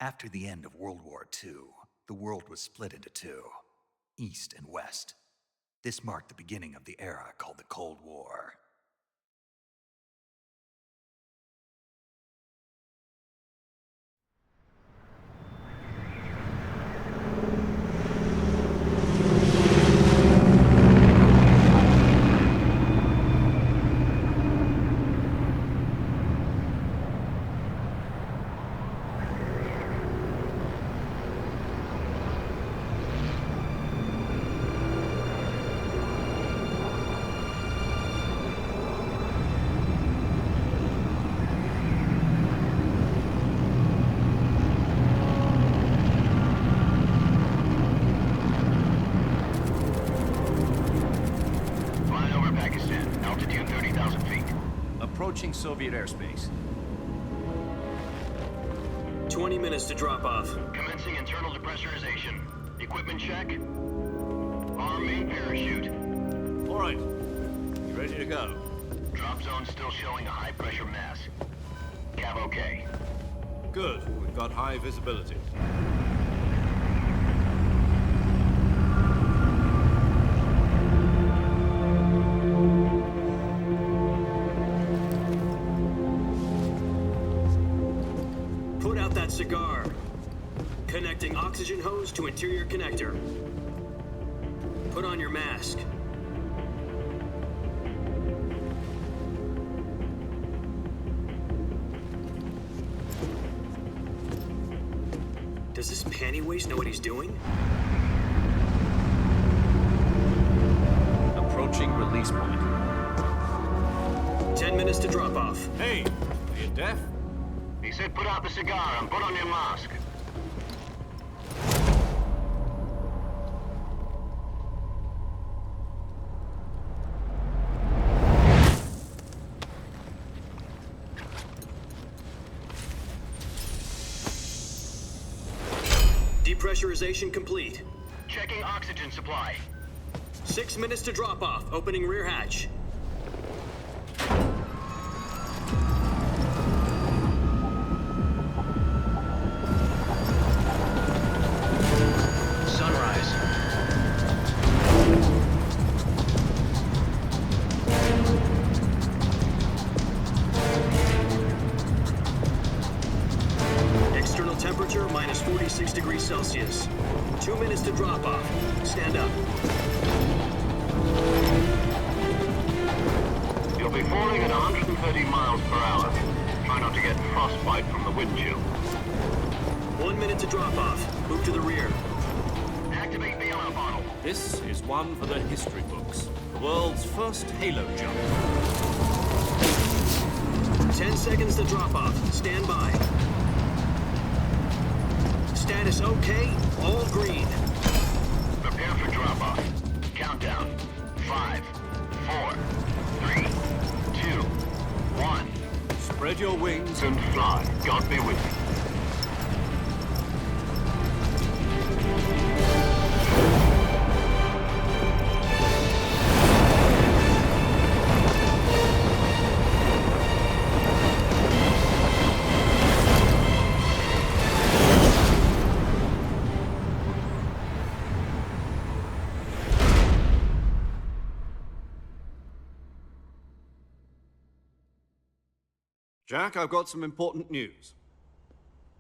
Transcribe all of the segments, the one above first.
After the end of World War II, the world was split into two, East and West. This marked the beginning of the era called the Cold War. Approaching Soviet airspace. 20 minutes to drop off. Commencing internal depressurization. Equipment check. Arm main parachute. All right. You ready to go? Drop zone still showing a high pressure mass. Cav okay. Good. We've got high visibility. Put out that cigar. Connecting oxygen hose to interior connector. Put on your mask. Does this panty waste know what he's doing? Approaching release point. 10 minutes to drop off. Hey, are you deaf? He said put out the cigar and put on your mask. Depressurization complete. Checking oxygen supply. 6 minutes to drop off. Opening rear hatch. Sunrise. External temperature minus 46 degrees Celsius. 2 minutes to drop off. Stand up. You'll be falling at 130 miles per hour. Try not to get frostbite from the wind chill. 1 minute to drop off. Move to the rear. Activate the alarm bottle. This is one for the history books. The world's first halo jump. 10 seconds to drop off. Stand by. Status okay. All green. Prepare for drop-off. Countdown. 5, 4, 3, 2, 1. Spread your wings And fly. God be with you. Jack, I've got some important news.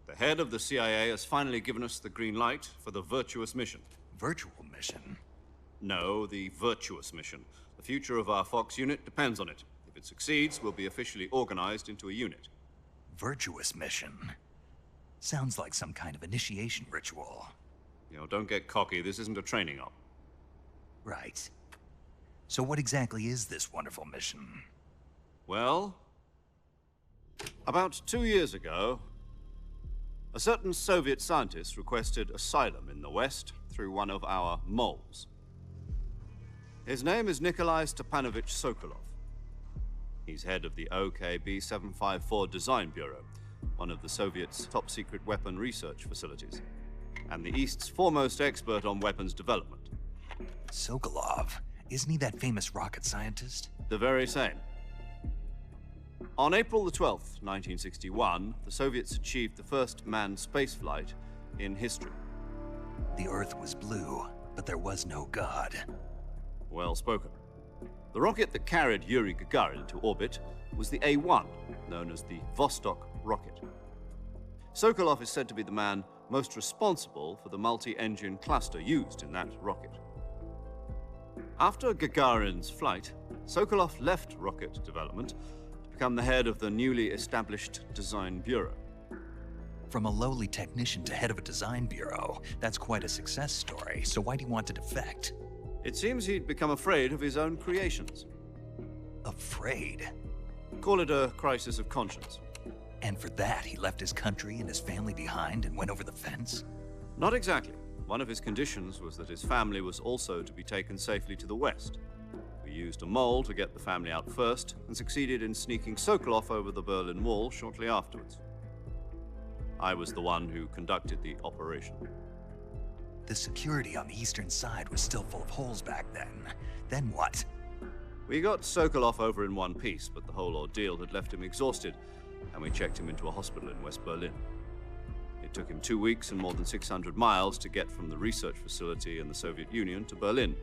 The head of the CIA has finally given us the green light for the virtuous mission. Virtual mission? No, the virtuous mission. The future of our Fox unit depends on it. If it succeeds, we'll be officially organized into a unit. Virtuous mission? Sounds like some kind of initiation ritual. You know, don't get cocky. This isn't a training op. Right. So what exactly is this wonderful mission? Well, about 2 years ago, a certain Soviet scientist requested asylum in the West through one of our moles. His name is Nikolai Stepanovich Sokolov. He's head of the OKB-754 Design Bureau, one of the Soviets' top-secret weapon research facilities, and the East's foremost expert on weapons development. Sokolov? Isn't he that famous rocket scientist? The very same. On April the 12th, 1961, the Soviets achieved the first manned spaceflight in history. The Earth was blue, but there was no God. Well spoken. The rocket that carried Yuri Gagarin to orbit was the A-1, known as the Vostok rocket. Sokolov is said to be the man most responsible for the multi-engine cluster used in that rocket. After Gagarin's flight, Sokolov left rocket development to become the head of the newly established Design Bureau. From a lowly technician to head of a design bureau, that's quite a success story, so why do you want to defect? It seems he'd become afraid of his own creations. Afraid? Call it a crisis of conscience. And for that, he left his country and his family behind and went over the fence? Not exactly. One of his conditions was that his family was also to be taken safely to the west. We used a mole to get the family out first and succeeded in sneaking Sokolov over the Berlin Wall shortly afterwards. I was the one who conducted the operation. The security on the eastern side was still full of holes back then. Then what? We got Sokolov over in one piece, but the whole ordeal had left him exhausted, and we checked him into a hospital in West Berlin. It took him 2 weeks and more than 600 miles to get from the research facility in the Soviet Union to Berlin.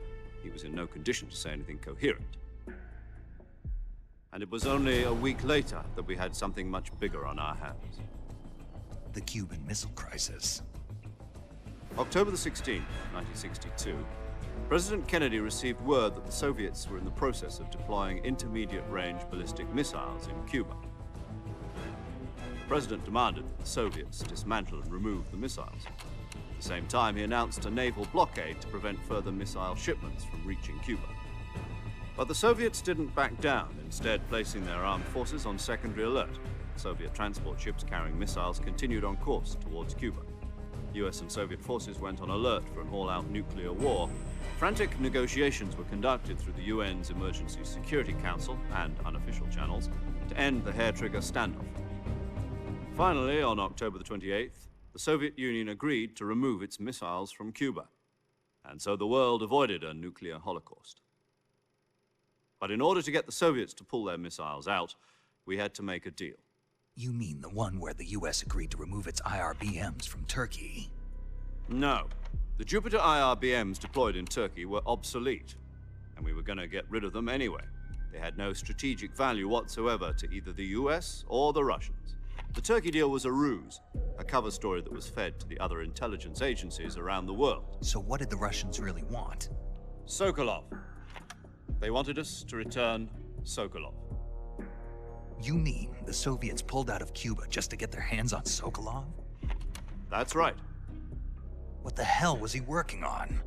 He was in no condition to say anything coherent. And it was only a week later that we had something much bigger on our hands. The Cuban Missile Crisis. October the 16th, 1962, President Kennedy received word that the Soviets were in the process of deploying intermediate-range ballistic missiles in Cuba. The president demanded that the Soviets dismantle and remove the missiles. At the same time, he announced a naval blockade to prevent further missile shipments from reaching Cuba. But the Soviets didn't back down, instead placing their armed forces on secondary alert. Soviet transport ships carrying missiles continued on course towards Cuba. US and Soviet forces went on alert for an all-out nuclear war. Frantic negotiations were conducted through the UN's Emergency Security Council and unofficial channels to end the hair-trigger standoff. Finally, on October the 28th, the Soviet Union agreed to remove its missiles from Cuba, and so the world avoided a nuclear holocaust. But in order to get the Soviets to pull their missiles out, we had to make a deal. You mean the one where the US agreed to remove its IRBMs from Turkey? No. The Jupiter IRBMs deployed in Turkey were obsolete, and we were going to get rid of them anyway. They had no strategic value whatsoever to either the US or the Russians. The Turkey deal was a ruse, a cover story that was fed to the other intelligence agencies around the world. So what did the Russians really want? Sokolov. They wanted us to return Sokolov. You mean the Soviets pulled out of Cuba just to get their hands on Sokolov? That's right. What the hell was he working on?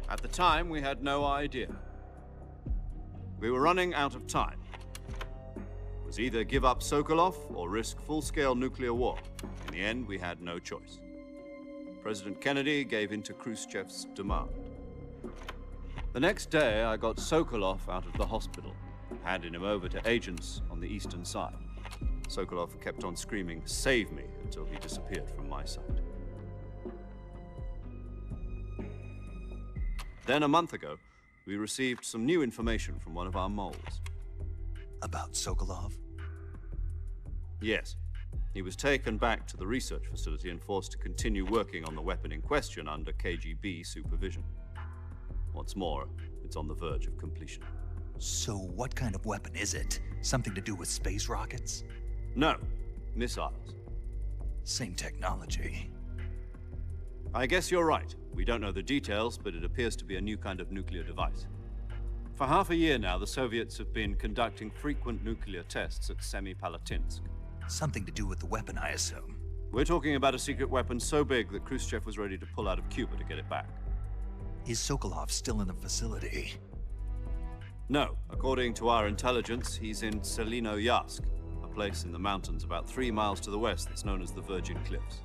At the time, we had no idea. We were running out of time. It was either give up Sokolov or risk full-scale nuclear war. In the end, we had no choice. President Kennedy gave in to Khrushchev's demand. The next day, I got Sokolov out of the hospital, handing him over to agents on the eastern side. Sokolov kept on screaming, "Save me," until he disappeared from my sight. Then a month ago, we received some new information from one of our moles. About Sokolov? Yes. He was taken back to the research facility and forced to continue working on the weapon in question under KGB supervision. What's more, it's on the verge of completion. So what kind of weapon is it? Something to do with space rockets? No, missiles. Same technology. I guess you're right. We don't know the details, but it appears to be a new kind of nuclear device. For half a year now, the Soviets have been conducting frequent nuclear tests at Semipalatinsk. Something to do with the weapon, I assume. We're talking about a secret weapon so big that Khrushchev was ready to pull out of Cuba to get it back. Is Sokolov still in the facility? No. According to our intelligence, he's in Selinoyarsk, a place in the mountains about 3 miles to the west that's known as the Virgin Cliffs.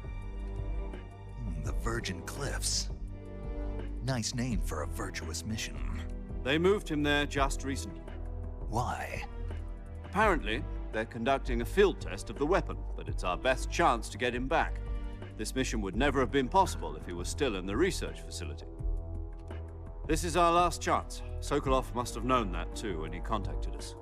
The Virgin Cliffs. Nice name for a virtuous mission. They moved him there just recently. Why? Apparently, they're conducting a field test of the weapon, but it's our best chance to get him back. This mission would never have been possible if he was still in the research facility. This is our last chance. Sokolov must have known that too when he contacted us.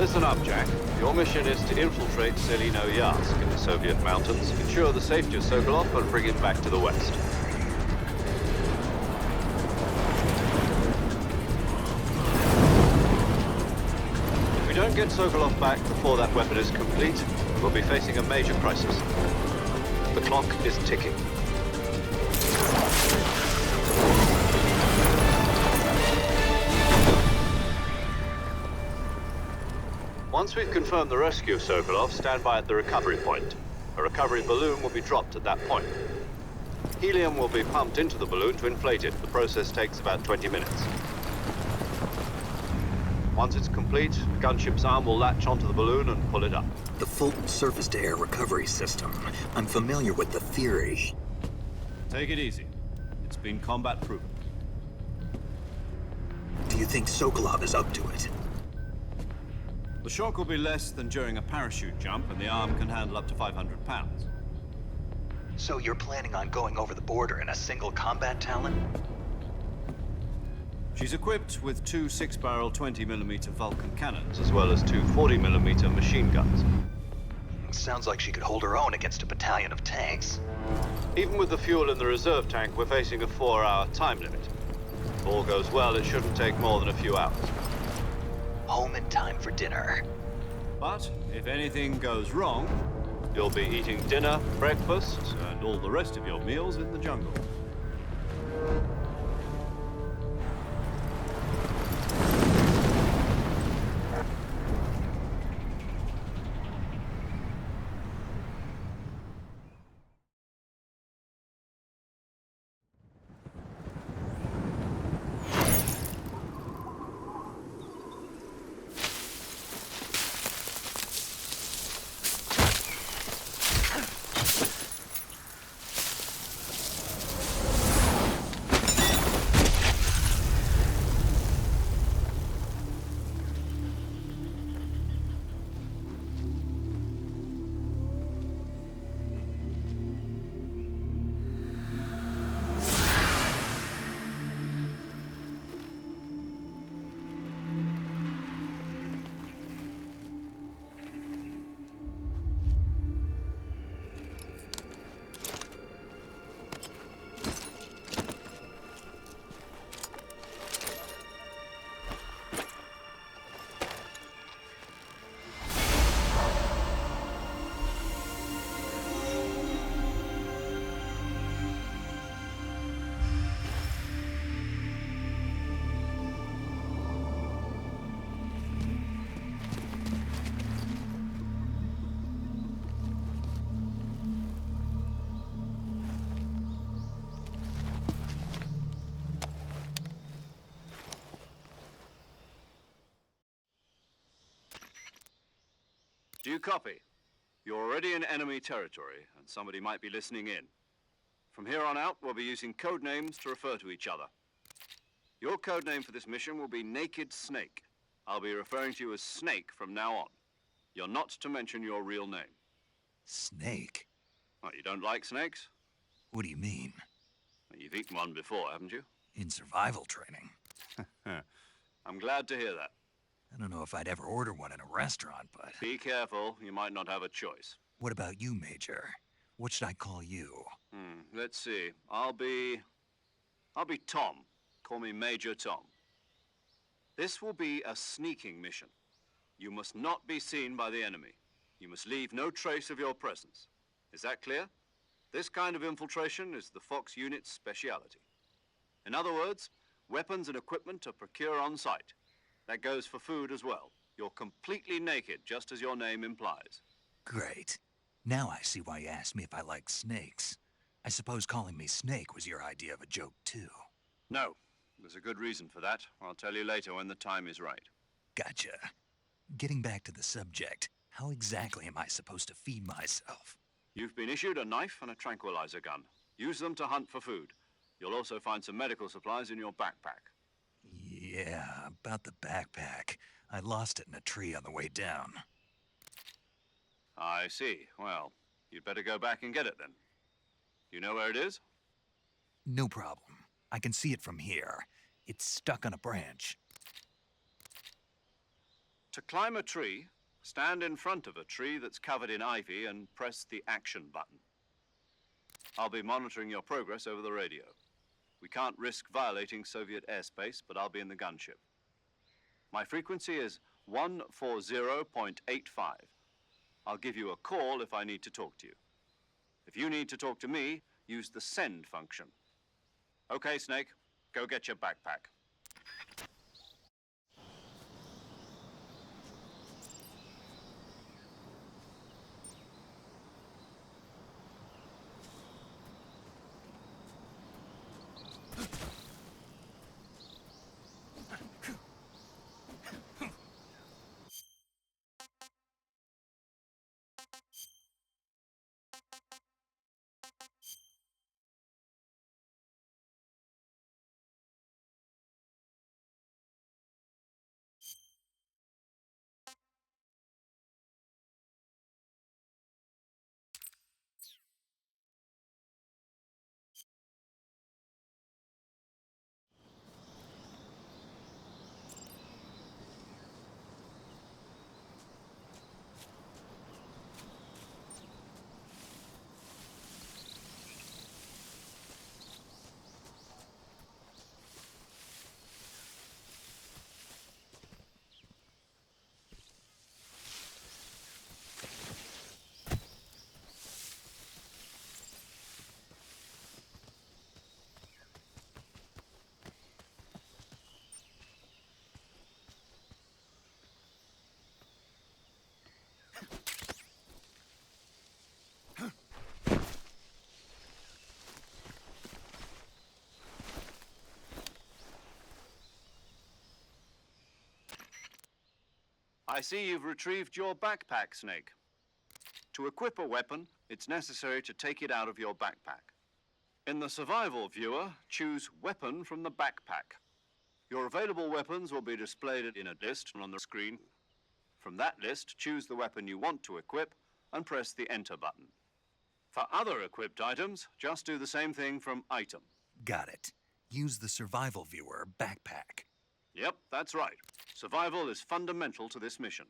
Listen up, Jack. Your mission is to infiltrate Selino Yask in the Soviet mountains, ensure the safety of Sokolov, and bring him back to the west. If we don't get Sokolov back before that weapon is complete, we'll be facing a major crisis. The clock is ticking. Once we've confirmed the rescue of Sokolov, stand by at the recovery point. A recovery balloon will be dropped at that point. Helium will be pumped into the balloon to inflate it. The process takes about 20 minutes. Once it's complete, the gunship's arm will latch onto the balloon and pull it up. The Fulton surface-to-air recovery system. I'm familiar with the theory. Take it easy. It's been combat-proven. Do you think Sokolov is up to it? The shock will be less than during a parachute jump, and the arm can handle up to 500 pounds. So you're planning on going over the border in a single combat Talon? She's equipped with two 6-barrel 20mm Vulcan cannons, as well as two 40mm machine guns. Sounds like she could hold her own against a battalion of tanks. Even with the fuel in the reserve tank, we're facing a 4-hour time limit. If all goes well, it shouldn't take more than a few hours. Home in time for dinner. But if anything goes wrong, you'll be eating dinner, breakfast, and all the rest of your meals in the jungle. Do you copy? You're already in enemy territory, and somebody might be listening in. From here on out, we'll be using code names to refer to each other. Your code name for this mission will be Naked Snake. I'll be referring to you as Snake from now on. You're not to mention your real name. Snake? What, you don't like snakes? What do you mean? Well, you've eaten one before, haven't you? In survival training. I'm glad to hear that. I don't know if I'd ever order one in a restaurant, but... Be careful, you might not have a choice. What about you, Major? What should I call you? Let's see. I'll be Tom. Call me Major Tom. This will be a sneaking mission. You must not be seen by the enemy. You must leave no trace of your presence. Is that clear? This kind of infiltration is the Fox unit's speciality. In other words, weapons and equipment are procured on site. That goes for food as well. You're completely naked, just as your name implies. Great. Now I see why you asked me if I like snakes. I suppose calling me Snake was your idea of a joke, too. No, there's a good reason for that. I'll tell you later when the time is right. Gotcha. Getting back to the subject, how exactly am I supposed to feed myself? You've been issued a knife and a tranquilizer gun. Use them to hunt for food. You'll also find some medical supplies in your backpack. Yeah, about the backpack. I lost it in a tree on the way down. I see. Well, you'd better go back and get it then. You know where it is? No problem. I can see it from here. It's stuck on a branch. To climb a tree, stand in front of a tree that's covered in ivy and press the action button. I'll be monitoring your progress over the radio. We can't risk violating Soviet airspace, but I'll be in the gunship. My frequency is 140.85. I'll give you a call if I need to talk to you. If you need to talk to me, use the send function. Okay, Snake, go get your backpack. I see you've retrieved your backpack, Snake. To equip a weapon, it's necessary to take it out of your backpack. In the survival viewer, choose Weapon from the backpack. Your available weapons will be displayed in a list on the screen. From that list, choose the weapon you want to equip and press the Enter button. For other equipped items, just do the same thing from Item. Got it. Use the survival viewer backpack. Yep, that's right. Survival is fundamental to this mission.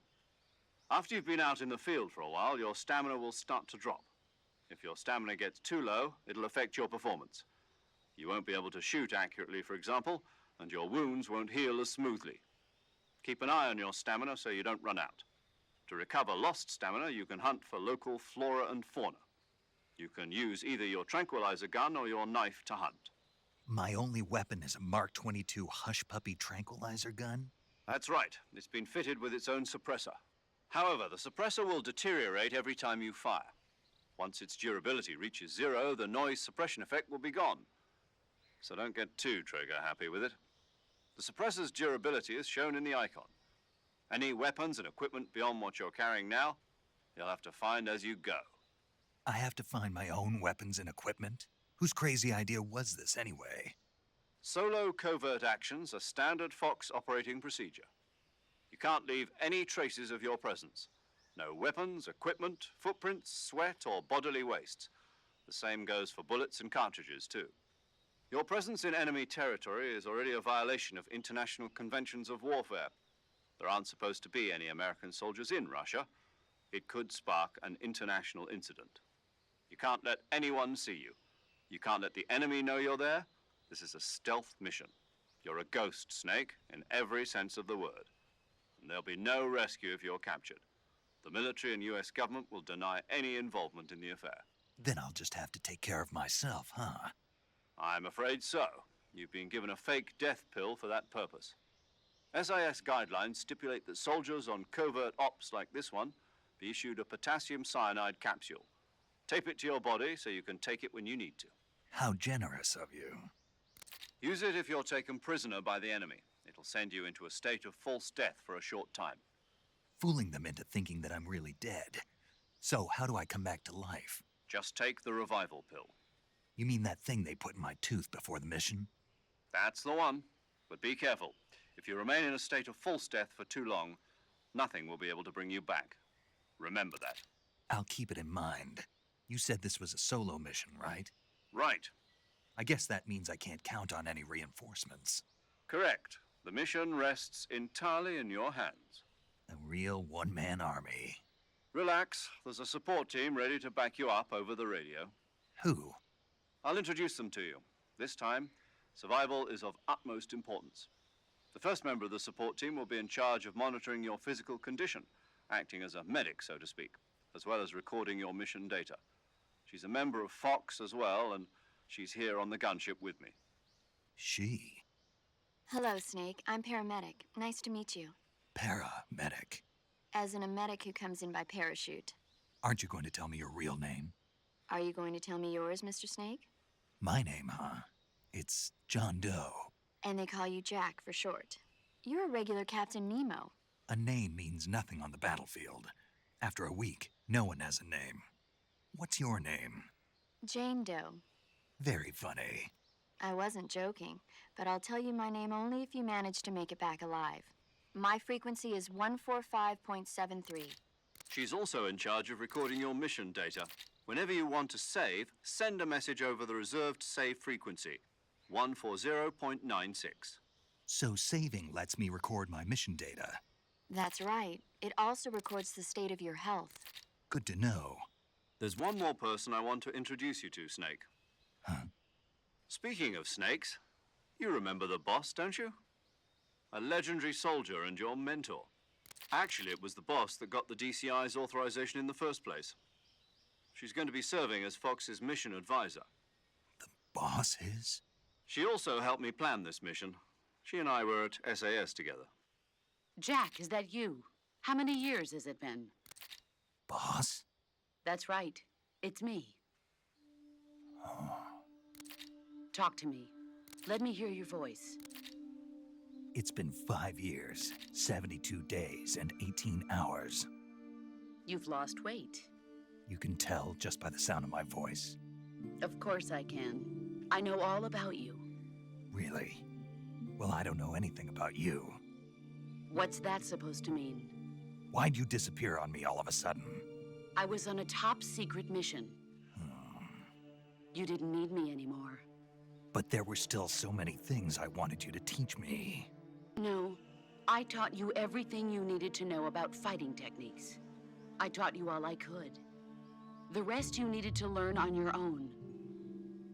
After you've been out in the field for a while, your stamina will start to drop. If your stamina gets too low, it'll affect your performance. You won't be able to shoot accurately, for example, and your wounds won't heal as smoothly. Keep an eye on your stamina so you don't run out. To recover lost stamina, you can hunt for local flora and fauna. You can use either your tranquilizer gun or your knife to hunt. My only weapon is a Mark 22 Hush Puppy tranquilizer gun? That's right. It's been fitted with its own suppressor. However, the suppressor will deteriorate every time you fire. Once its durability reaches 0, the noise suppression effect will be gone. So don't get too trigger happy with it. The suppressor's durability is shown in the icon. Any weapons and equipment beyond what you're carrying now, you'll have to find as you go. I have to find my own weapons and equipment? Whose crazy idea was this anyway? Solo covert actions are standard Fox operating procedure. You can't leave any traces of your presence. No weapons, equipment, footprints, sweat, or bodily wastes. The same goes for bullets and cartridges, too. Your presence in enemy territory is already a violation of international conventions of warfare. There aren't supposed to be any American soldiers in Russia. It could spark an international incident. You can't let anyone see you. You can't let the enemy know you're there. This is a stealth mission. You're a ghost, Snake, in every sense of the word. And there'll be no rescue if you're captured. The military and US government will deny any involvement in the affair. Then I'll just have to take care of myself, huh? I'm afraid so. You've been given a fake death pill for that purpose. SIS guidelines stipulate that soldiers on covert ops like this one be issued a potassium cyanide capsule. Tape it to your body so you can take it when you need to. How generous of you. Use it if you're taken prisoner by the enemy. It'll send you into a state of false death for a short time. Fooling them into thinking that I'm really dead. So, how do I come back to life? Just take the revival pill. You mean that thing they put in my tooth before the mission? That's the one. But be careful. If you remain in a state of false death for too long, nothing will be able to bring you back. Remember that. I'll keep it in mind. You said this was a solo mission, right? Right. I guess that means I can't count on any reinforcements. Correct. The mission rests entirely in your hands. A real one-man army. Relax. There's a support team ready to back you up over the radio. Who? I'll introduce them to you. This time, survival is of utmost importance. The first member of the support team will be in charge of monitoring your physical condition, acting as a medic, so to speak, as well as recording your mission data. She's a member of Fox as well, and she's here on the gunship with me. She. Hello, Snake. I'm paramedic. Nice to meet you. Paramedic. As in a medic who comes in by parachute. Aren't you going to tell me your real name? Are you going to tell me yours, Mr. Snake? My name, huh? It's John Doe. And they call you Jack for short. You're a regular Captain Nemo. A name means nothing on the battlefield. After a week, no one has a name. What's your name? Jane Doe. Very funny. I wasn't joking, but I'll tell you my name only if you manage to make it back alive. My frequency is 145.73. She's also in charge of recording your mission data. Whenever you want to save, send a message over the reserved save frequency, 140.96. So saving lets me record my mission data. That's right. It also records the state of your health. Good to know. There's one more person I want to introduce you to, Snake. Huh? Speaking of snakes, you remember the boss, don't you? A legendary soldier and your mentor. Actually, it was the boss that got the DCI's authorization in the first place. She's going to be serving as Fox's mission advisor. The boss is? She also helped me plan this mission. She and I were at SAS together. Jack, is that you? How many years has it been? Boss? That's right. It's me. Talk to me. Let me hear your voice. It's been 5 years, 72 days, and 18 hours. You've lost weight. You can tell just by the sound of my voice. Of course I can. I know all about you. Really? Well, I don't know anything about you. What's that supposed to mean? Why'd you disappear on me all of a sudden? I was on a top secret mission. You didn't need me anymore. But there were still so many things I wanted you to teach me. No, I taught you everything you needed to know about fighting techniques. I taught you all I could. The rest you needed to learn on your own.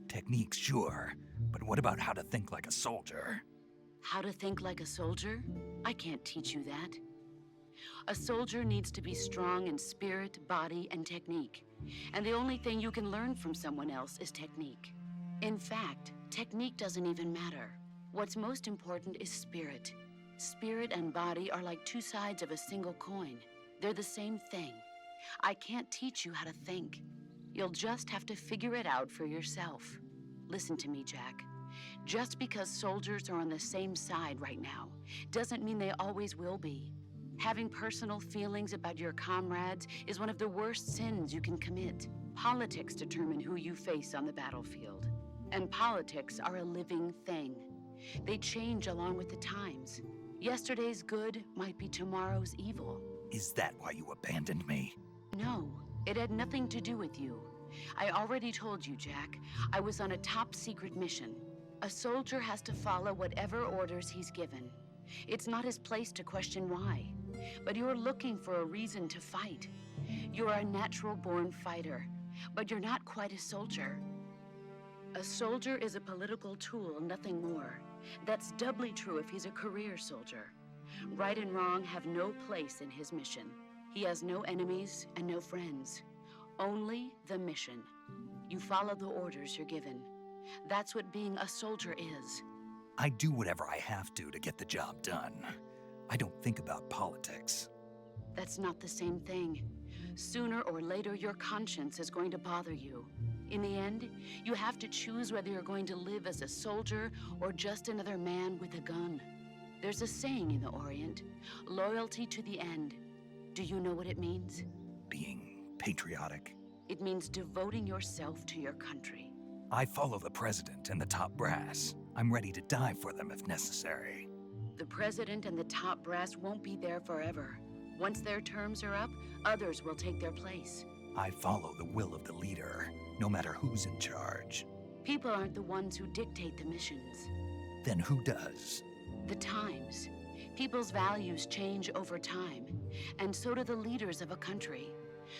Techniques, sure. But what about how to think like a soldier? How to think like a soldier? I can't teach you that. A soldier needs to be strong in spirit, body, and technique. And the only thing you can learn from someone else is technique. In fact, technique doesn't even matter. What's most important is spirit. Spirit and body are like two sides of a single coin. They're the same thing. I can't teach you how to think. You'll just have to figure it out for yourself. Listen to me, Jack. Just because soldiers are on the same side right now doesn't mean they always will be. Having personal feelings about your comrades is one of the worst sins you can commit. Politics determine who you face on the battlefield. And politics are a living thing. They change along with the times. Yesterday's good might be tomorrow's evil. Is that why you abandoned me? No, it had nothing to do with you. I already told you, Jack. I was on a top secret mission. A soldier has to follow whatever orders he's given. It's not his place to question why. But you're looking for a reason to fight. You're a natural-born fighter, but you're not quite a soldier. A soldier is a political tool, nothing more. That's doubly true if he's a career soldier. Right and wrong have no place in his mission. He has no enemies and no friends. Only the mission. You follow the orders you're given. That's what being a soldier is. I do whatever I have to get the job done. I don't think about politics. That's not the same thing. Sooner or later, your conscience is going to bother you. In the end, you have to choose whether you're going to live as a soldier or just another man with a gun. There's a saying in the Orient, loyalty to the end. Do you know what it means? Being patriotic. It means devoting yourself to your country. I follow the president and the top brass. I'm ready to die for them if necessary. The president and the top brass won't be there forever. Once their terms are up, others will take their place. I follow the will of the leader, no matter who's in charge. People aren't the ones who dictate the missions. Then who does? The times. People's values change over time, and so do the leaders of a country.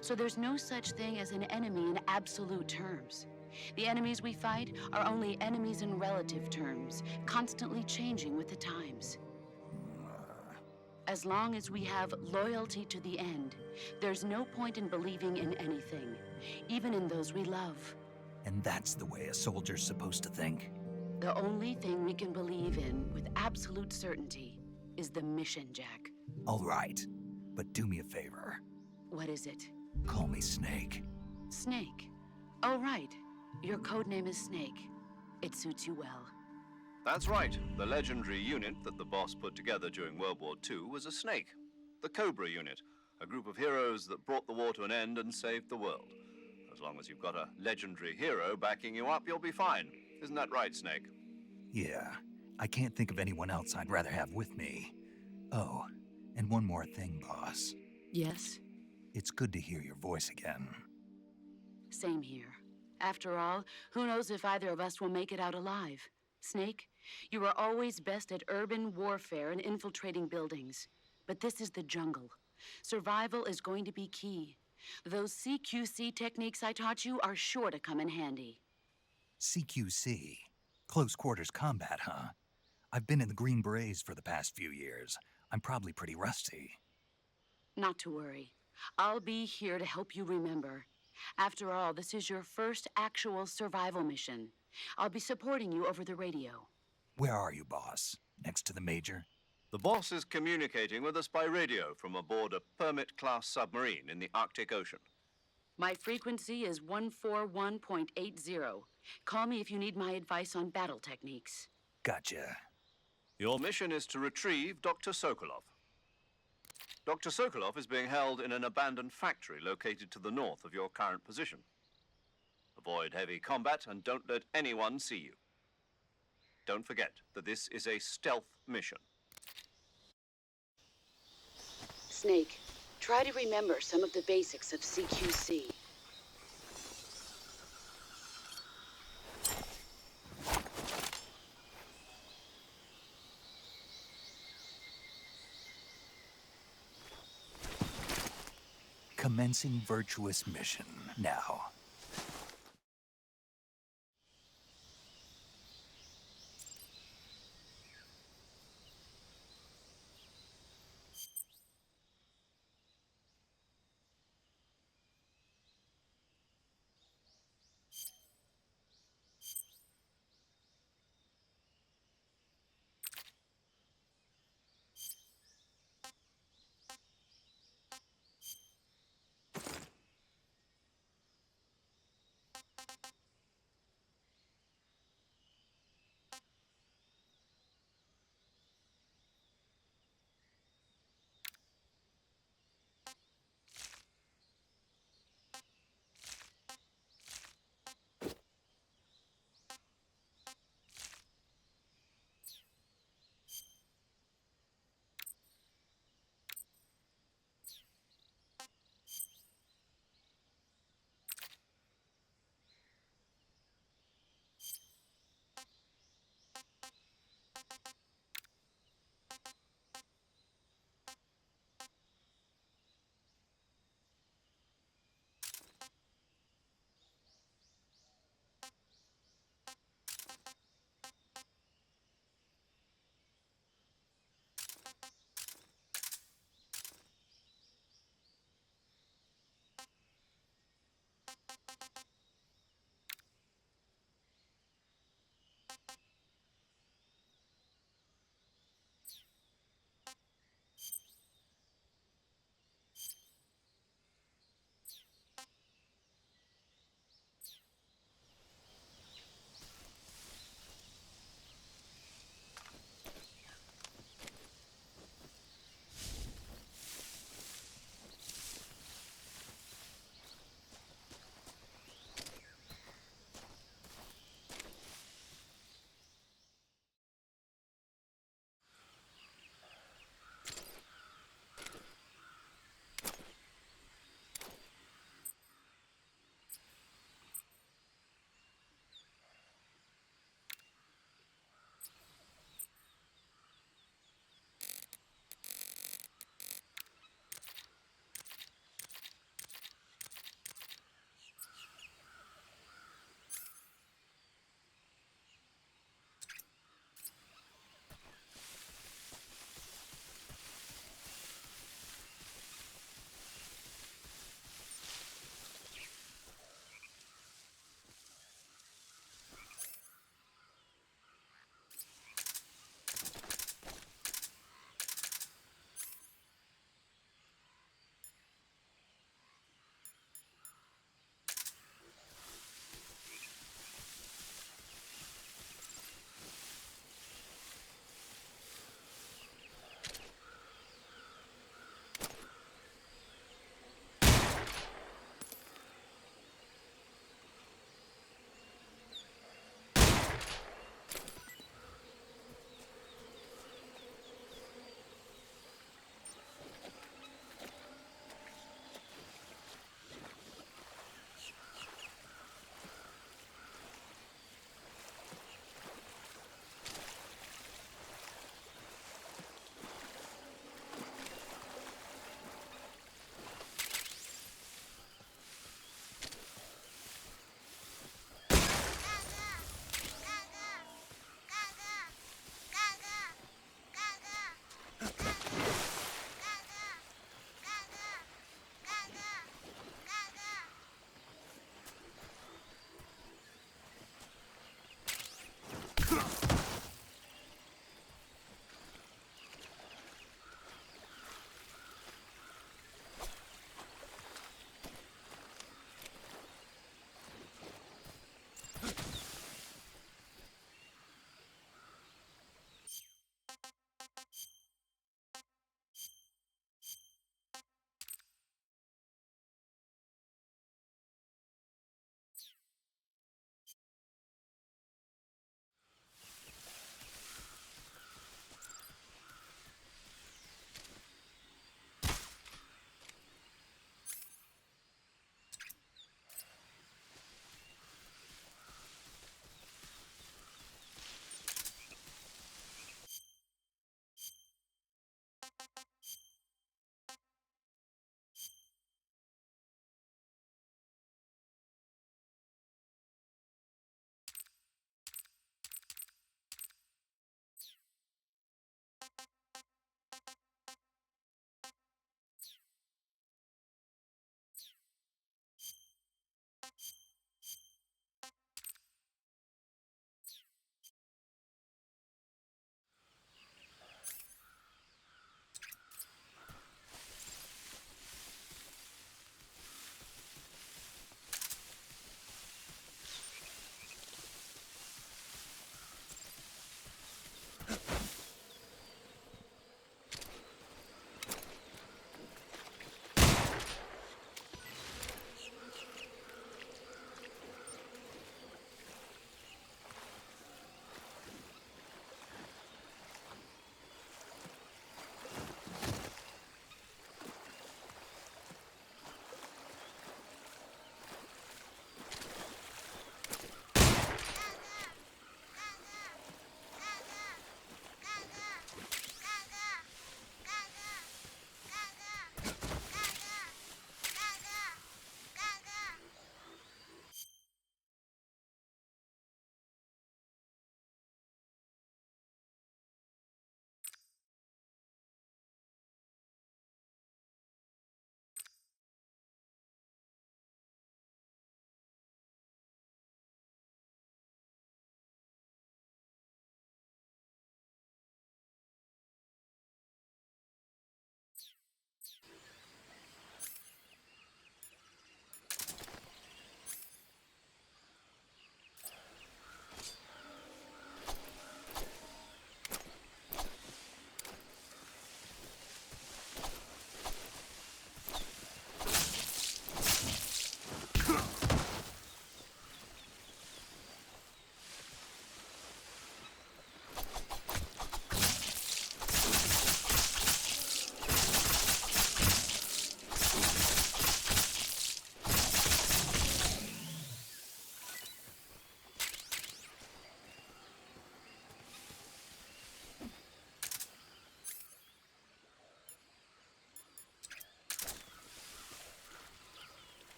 So there's no such thing as an enemy in absolute terms. The enemies we fight are only enemies in relative terms, constantly changing with the times. As long as we have loyalty to the end, there's no point in believing in anything, even in those we love. And that's the way a soldier's supposed to think. The only thing we can believe in with absolute certainty is the mission, Jack. All right, but do me a favor. What is it? Call me Snake. Snake. Oh, right. Your codename is Snake. It suits you well. That's right. The legendary unit that the boss put together during World War II was a snake. The Cobra unit, a group of heroes that brought the war to an end and saved the world. As long as you've got a legendary hero backing you up, you'll be fine. Isn't that right, Snake? Yeah, I can't think of anyone else I'd rather have with me. Oh, and one more thing, boss. Yes? It's good to hear your voice again. Same here. After all, who knows if either of us will make it out alive? Snake, you are always best at urban warfare and infiltrating buildings. But this is the jungle. Survival is going to be key. Those CQC techniques I taught you are sure to come in handy. CQC? Close quarters combat, huh? I've been in the Green Berets for the past few years. I'm probably pretty rusty. Not to worry. I'll be here to help you remember. After all, this is your first actual survival mission. I'll be supporting you over the radio. Where are you, boss? Next to the Major? The boss is communicating with us by radio from aboard a Permit-class submarine in the Arctic Ocean. My frequency is 141.80. Call me if you need my advice on battle techniques. Gotcha. Your mission is to retrieve Dr. Sokolov. Dr. Sokolov is being held in an abandoned factory located to the north of your current position. Avoid heavy combat and don't let anyone see you. Don't forget that this is a stealth mission. Snake, try to remember some of the basics of CQC. Commencing virtuous mission now.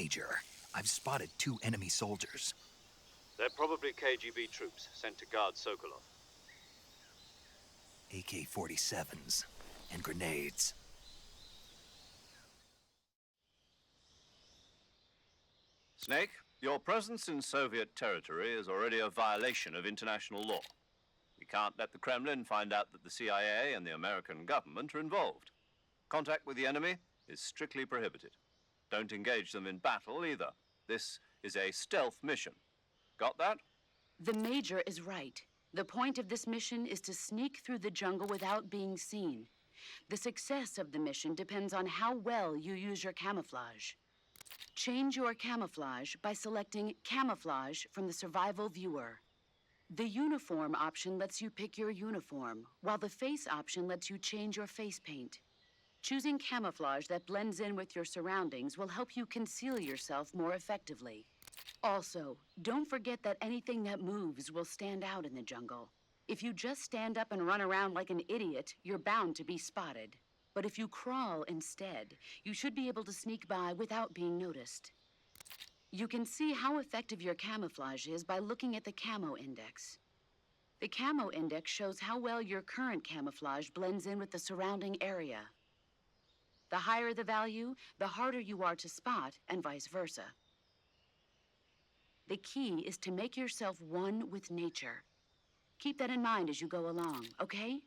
Major, I've spotted 2 enemy soldiers. They're probably KGB troops sent to guard Sokolov. AK-47s and grenades. Snake, your presence in Soviet territory is already a violation of international law. We can't let the Kremlin find out that the CIA and the American government are involved. Contact with the enemy is strictly prohibited. Don't engage them in battle either. This is a stealth mission. Got that? The Major is right. The point of this mission is to sneak through the jungle without being seen. The success of the mission depends on how well you use your camouflage. Change your camouflage by selecting Camouflage from the Survival Viewer. The Uniform option lets you pick your uniform, while the Face option lets you change your face paint. Choosing camouflage that blends in with your surroundings will help you conceal yourself more effectively. Also, don't forget that anything that moves will stand out in the jungle. If you just stand up and run around like an idiot, you're bound to be spotted. But if you crawl instead, you should be able to sneak by without being noticed. You can see how effective your camouflage is by looking at the Camo Index. The Camo Index shows how well your current camouflage blends in with the surrounding area. The higher the value, the harder you are to spot, and vice versa. The key is to make yourself one with nature. Keep that in mind as you go along, okay?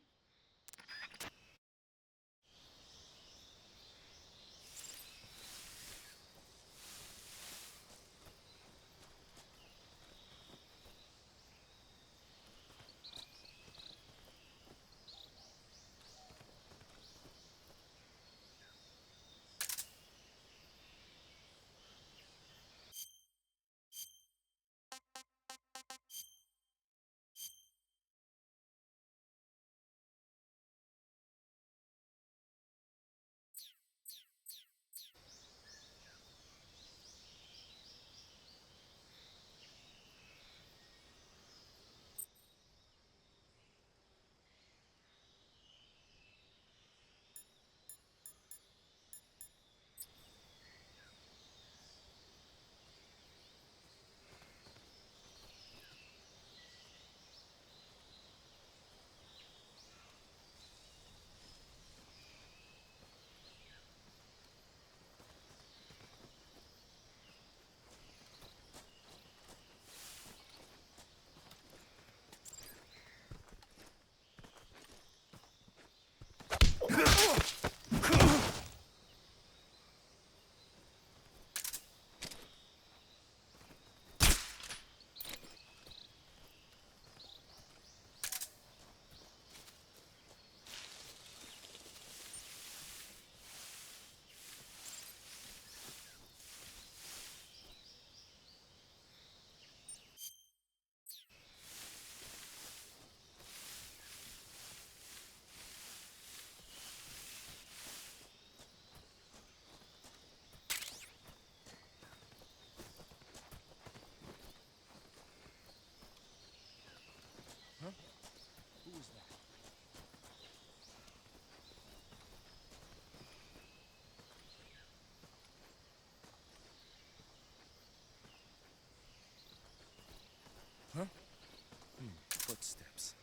Footsteps.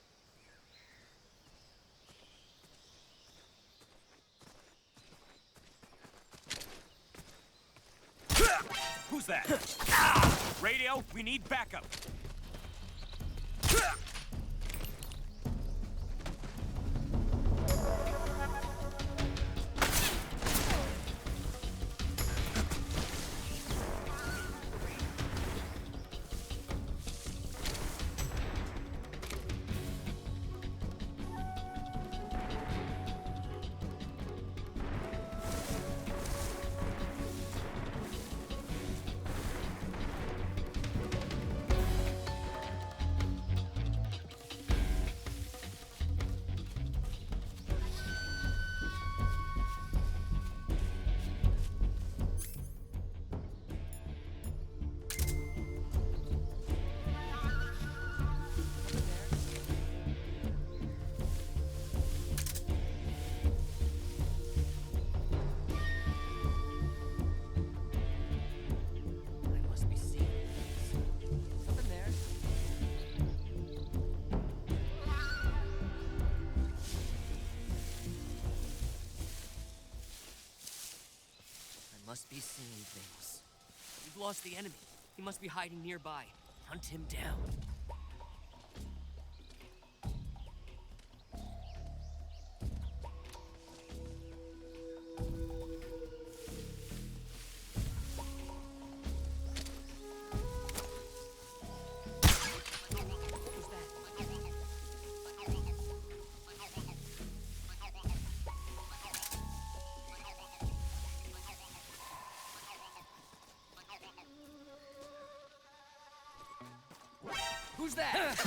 Who's that? Radio, we need backup. Must be seeing things. We've lost the enemy. He must be hiding nearby. Hunt him down. Who's that?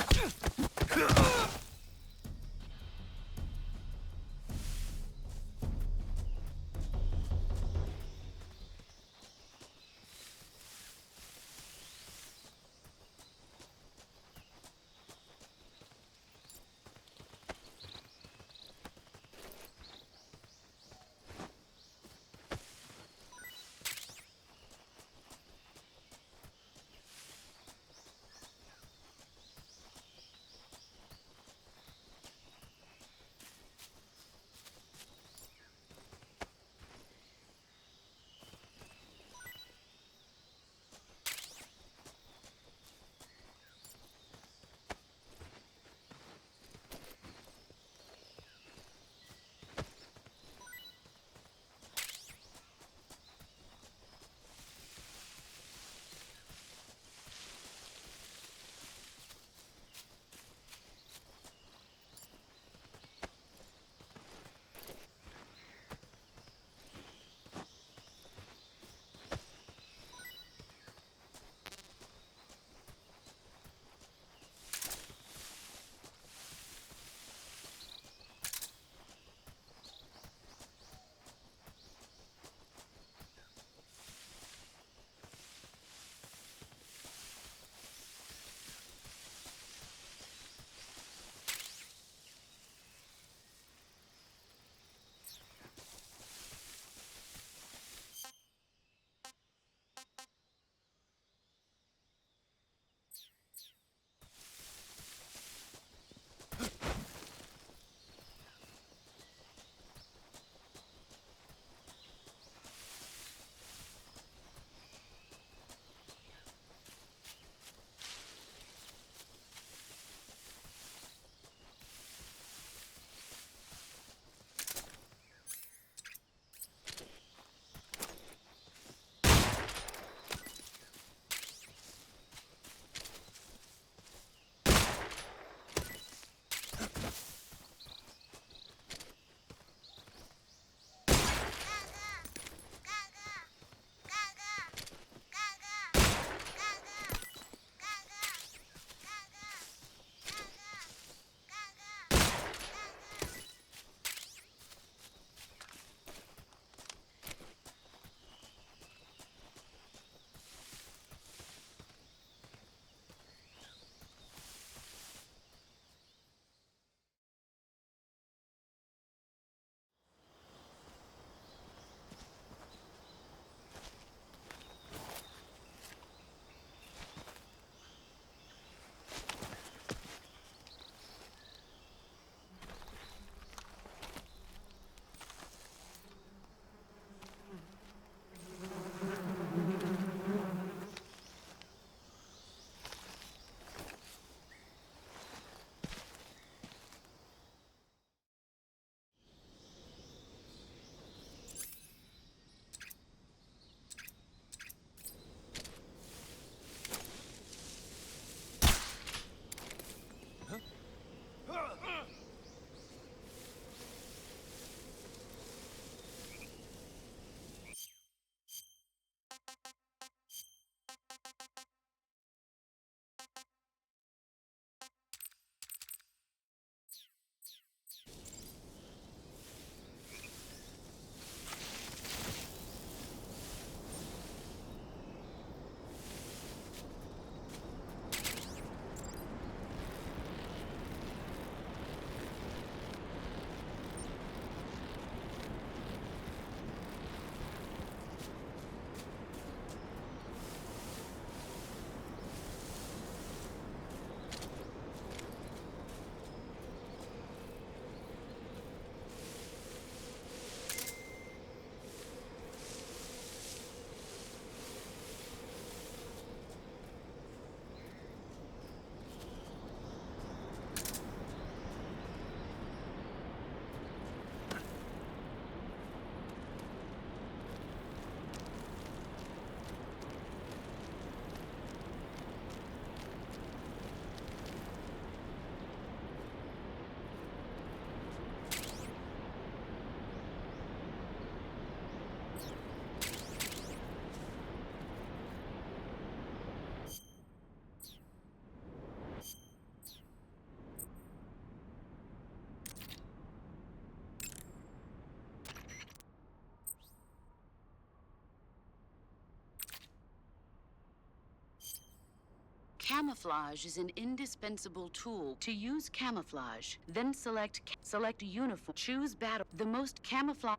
Camouflage is an indispensable tool. To use camouflage, then select uniform. Choose battle. The most camouflage.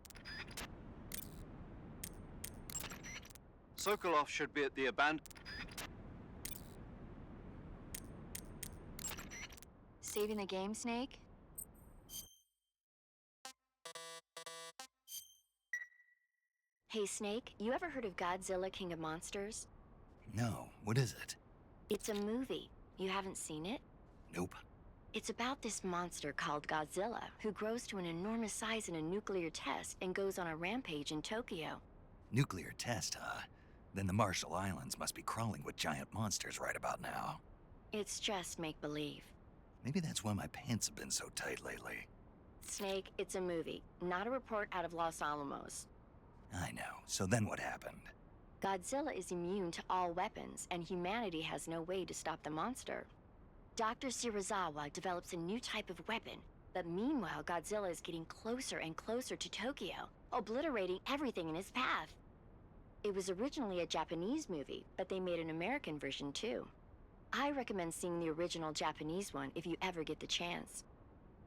Sokolov should be at the abandoned... Saving the game, Snake? Hey, Snake, you ever heard of Godzilla, King of Monsters? No, what is it? It's a movie. You haven't seen it? Nope. It's about this monster called Godzilla, who grows to an enormous size in a nuclear test and goes on a rampage in Tokyo. Nuclear test, huh? Then the Marshall Islands must be crawling with giant monsters right about now. It's just make-believe. Maybe that's why my pants have been so tight lately. Snake, it's a movie, not a report out of Los Alamos. I know. So then what happened? Godzilla is immune to all weapons, and humanity has no way to stop the monster. Dr. Shirazawa develops a new type of weapon, but meanwhile Godzilla is getting closer and closer to Tokyo, obliterating everything in his path. It was originally a Japanese movie, but they made an American version too. I recommend seeing the original Japanese one if you ever get the chance.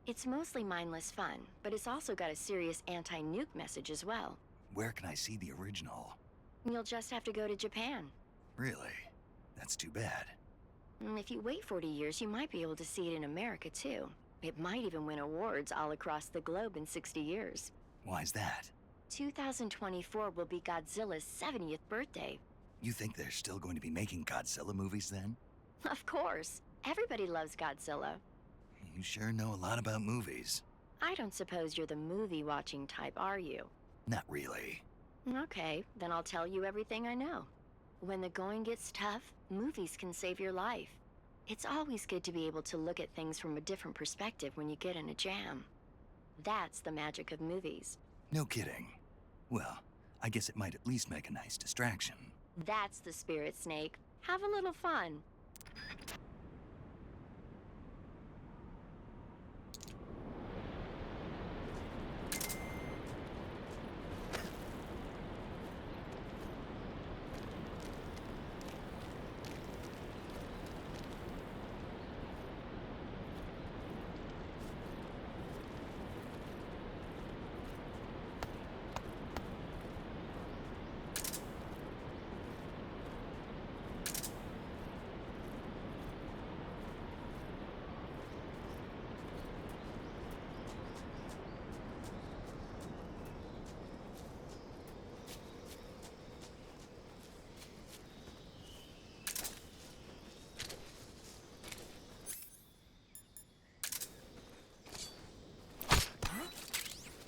It's mostly mindless fun, but it's also got a serious anti-nuke message as well. Where can I see the original? You'll just have to go to Japan. Really? That's too bad. If you wait 40 years, you might be able to see it in America too. It might even win awards all across the globe in 60 years. Why's that? 2024 will be Godzilla's 70th birthday. You think they're still going to be making Godzilla movies then? Of course. Everybody loves Godzilla. You sure know a lot about movies. I don't suppose you're the movie-watching type, are you? Not really. Okay, then I'll tell you everything I know. When the going gets tough, movies can save your life. It's always good to be able to look at things from a different perspective when you get in a jam. That's the magic of movies. No kidding. Well, I guess it might at least make a nice distraction. That's the spirit, Snake. Have a little fun.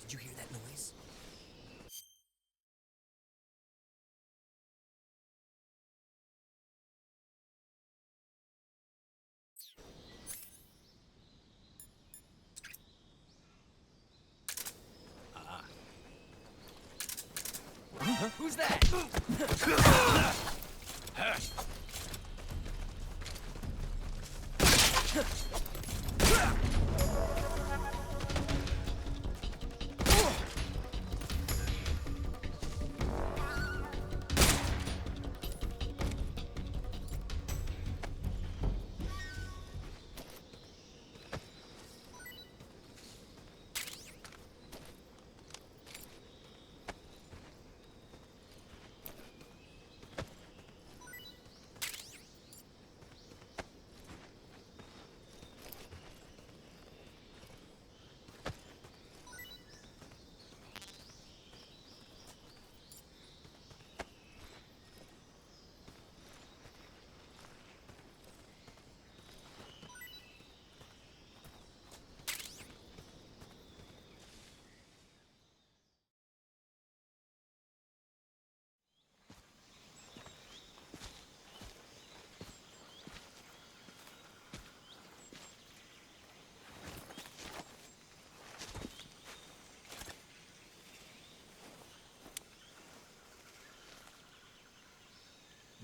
Did you hear that noise? Who's that?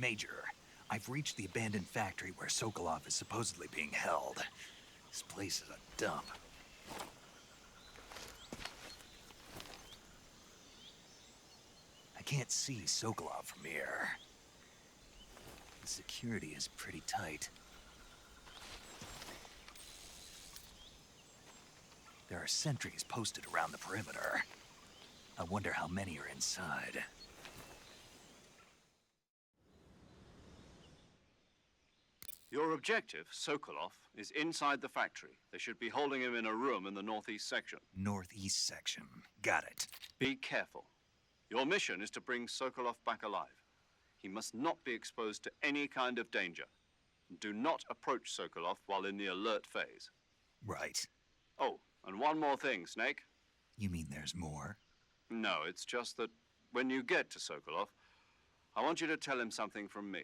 Major, I've reached the abandoned factory where Sokolov is supposedly being held. This place is a dump. I can't see Sokolov from here. The security is pretty tight. There are sentries posted around the perimeter. I wonder how many are inside. Your objective, Sokolov, is inside the factory. They should be holding him in a room in the northeast section. Northeast section. Got it. Be careful. Your mission is to bring Sokolov back alive. He must not be exposed to any kind of danger. Do not approach Sokolov while in the alert phase. Right. Oh, and one more thing, Snake. You mean there's more? No, it's just that when you get to Sokolov, I want you to tell him something from me.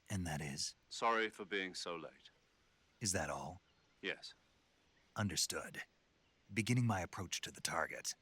And that is? Sorry for being so late. Is that all? Yes. Understood. Beginning my approach to the target.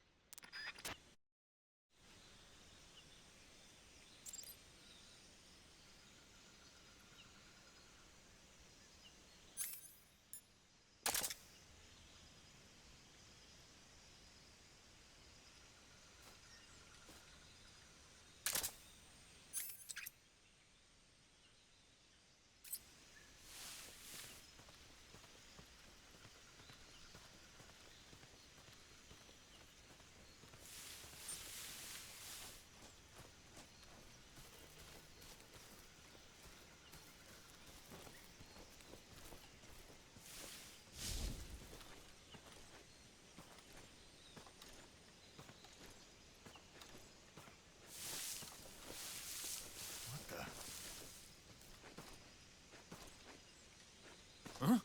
Huh?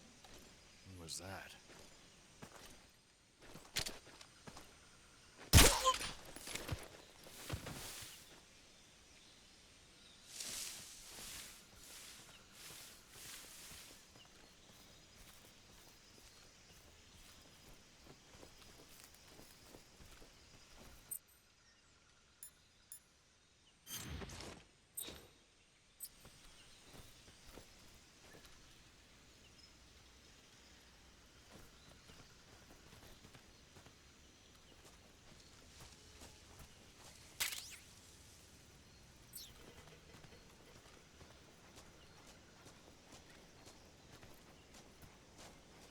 What was that?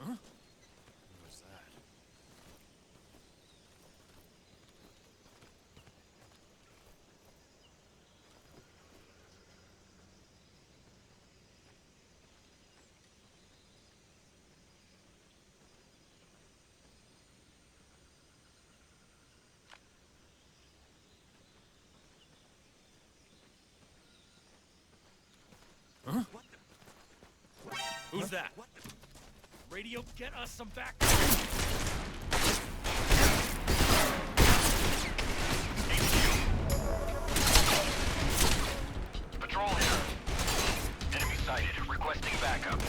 Huh? What was that? Huh? Who's that? Radio, get us some back. Patrol here. Enemy sighted. Requesting backup.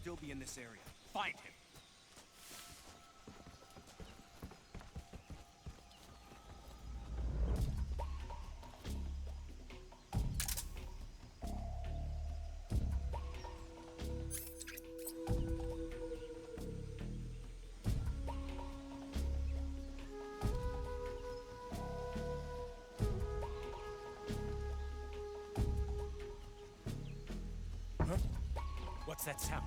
still be in this area. Find him. Huh? What's that sound?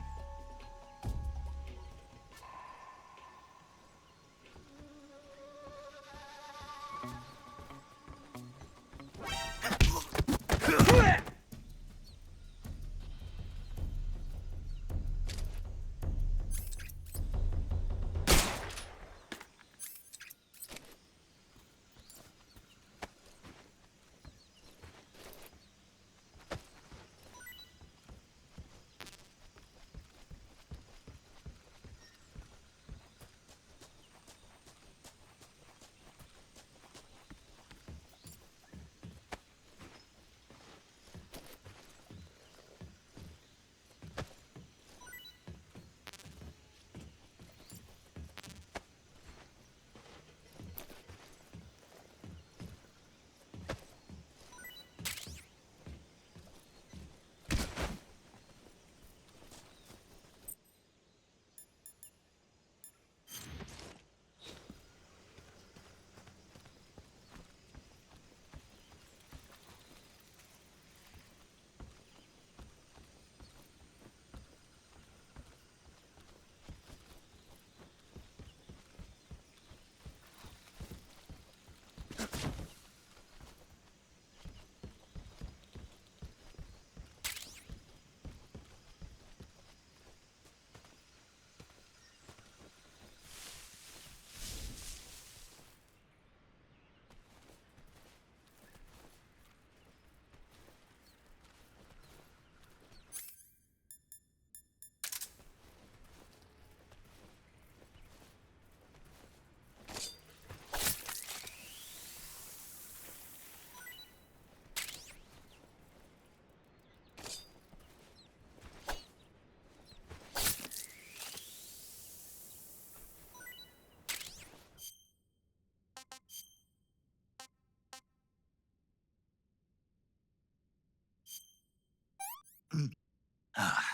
Ah,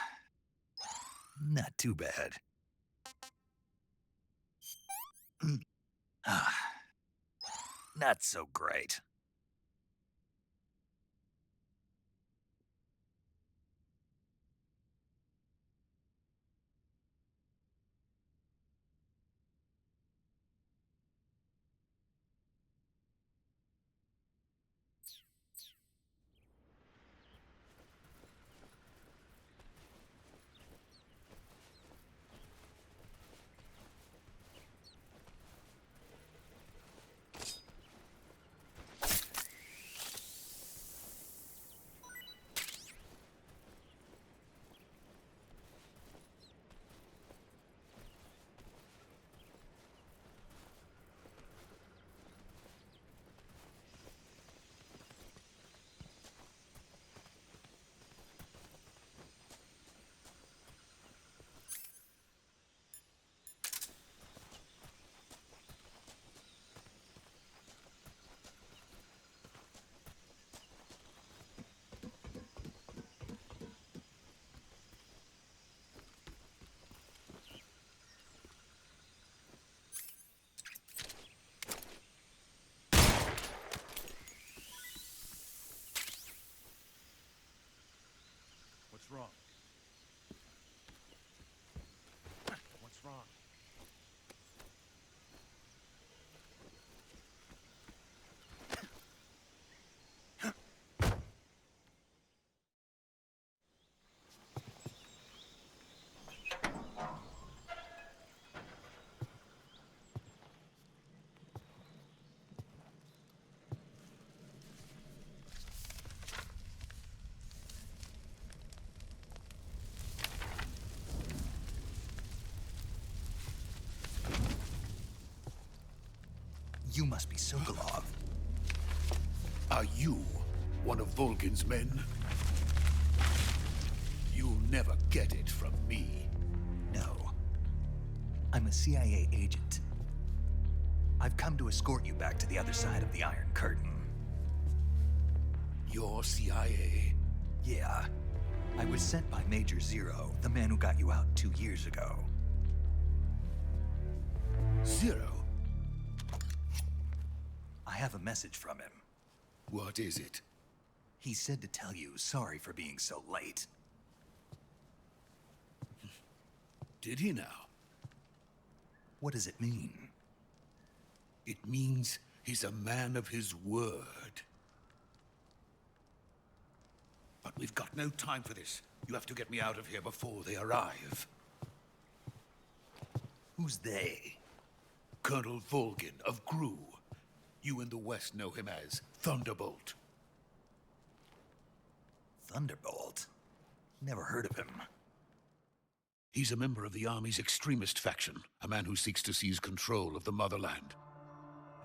not too bad. Ah, not so great. What's wrong? What's wrong? You must be Sokolov. Are you one of Volgin's men? You'll never get it from me. I'm a CIA agent. I've come to escort you back to the other side of the Iron Curtain. You're CIA? Yeah. I was sent by Major Zero, the man who got you out 2 years ago. Zero? I have a message from him. What is it? He said to tell you sorry for being so late. Did he now? What does it mean? It means he's a man of his word. But we've got no time for this. You have to get me out of here before they arrive. Who's they? Colonel Volgin of GRU. You in the West know him as Thunderbolt. Thunderbolt? Never heard of him. He's a member of the Army's extremist faction, a man who seeks to seize control of the motherland.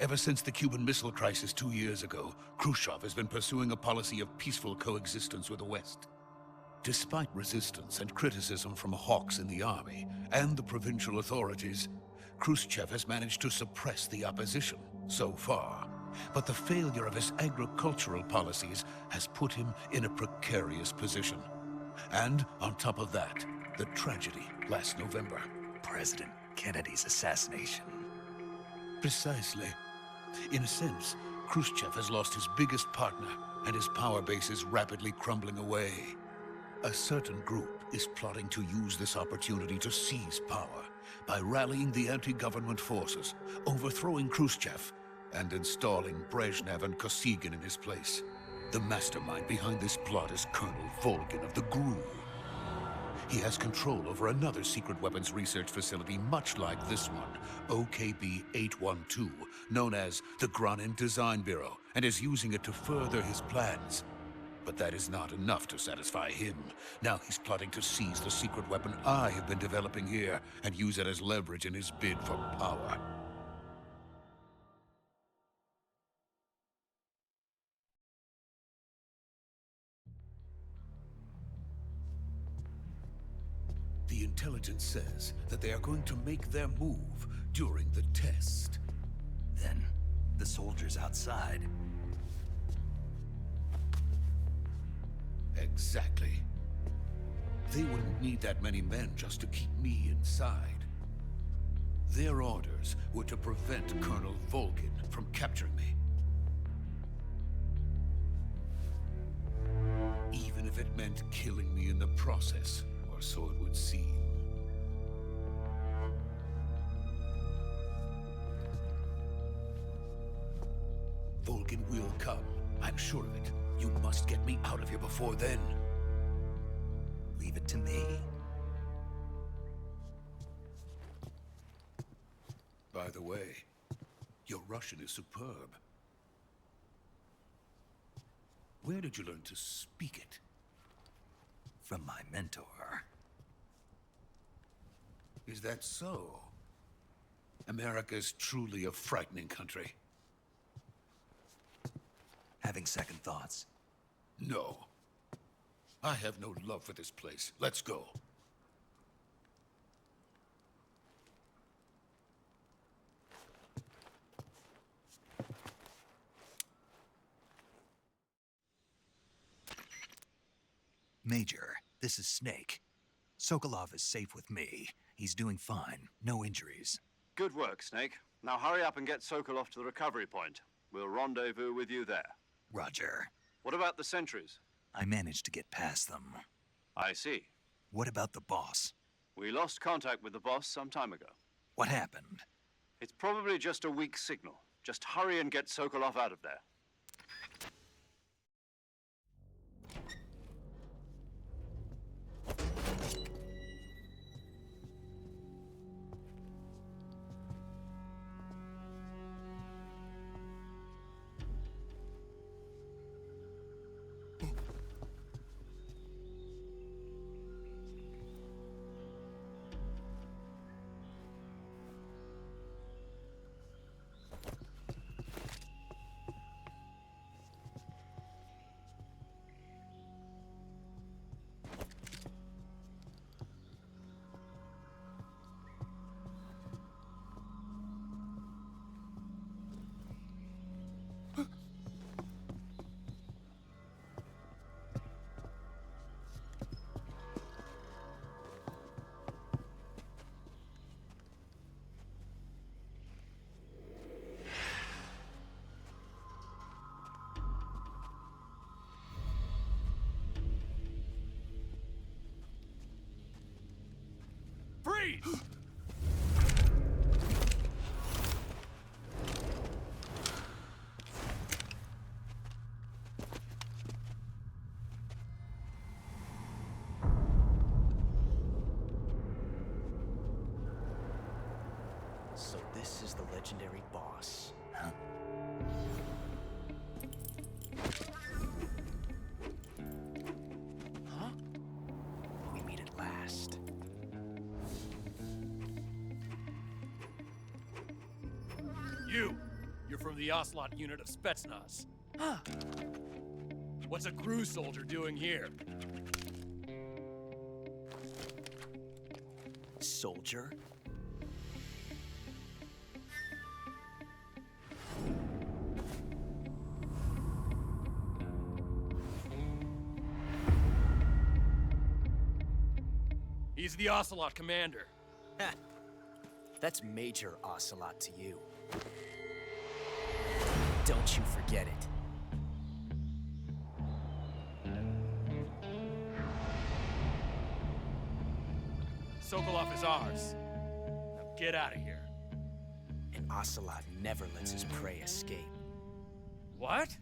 Ever since the Cuban Missile Crisis 2 years ago, Khrushchev has been pursuing a policy of peaceful coexistence with the West. Despite resistance and criticism from hawks in the army and the provincial authorities, Khrushchev has managed to suppress the opposition so far. But the failure of his agricultural policies has put him in a precarious position. And on top of that, the tragedy last November. President Kennedy's assassination. Precisely. In a sense, Khrushchev has lost his biggest partner, and his power base is rapidly crumbling away. A certain group is plotting to use this opportunity to seize power by rallying the anti-government forces, overthrowing Khrushchev, and installing Brezhnev and Kosygin in his place. The mastermind behind this plot is Colonel Volgin of the GRU. He has control over another secret weapons research facility much like this one, OKB-812, known as the Granin Design Bureau, and is using it to further his plans. But that is not enough to satisfy him. Now he's plotting to seize the secret weapon I have been developing here and use it as leverage in his bid for power. The intelligence says that they are going to make their move during the test. Then, the soldiers outside. Exactly. They wouldn't need that many men just to keep me inside. Their orders were to prevent Colonel Volgin from capturing me. Even if it meant killing me in the process, or so it would seem. Volgin will come. I'm sure of it. You must get me out of here before then. Leave it to me. By the way, your Russian is superb. Where did you learn to speak it? From my mentor. Is that so? America's truly a frightening country. Having second thoughts? No. I have no love for this place. Let's go. Major, this is Snake. Sokolov is safe with me. He's doing fine. No injuries. Good work, Snake. Now hurry up and get Sokolov to the recovery point. We'll rendezvous with you there. Roger. What about the sentries? I managed to get past them. I see. What about the boss? We lost contact with the boss some time ago. What happened? It's probably just a weak signal. Just hurry and get Sokolov out of there. So this is the legendary boss. Huh? Huh? We meet at last. You're from the Ocelot unit of Spetsnaz. Huh. What's a crew soldier doing here? Soldier? He's the Ocelot commander. Ha! That's Major Ocelot to you. Don't you forget it. Sokolov is ours. Now get out of here. And Ocelot never lets his prey escape. What?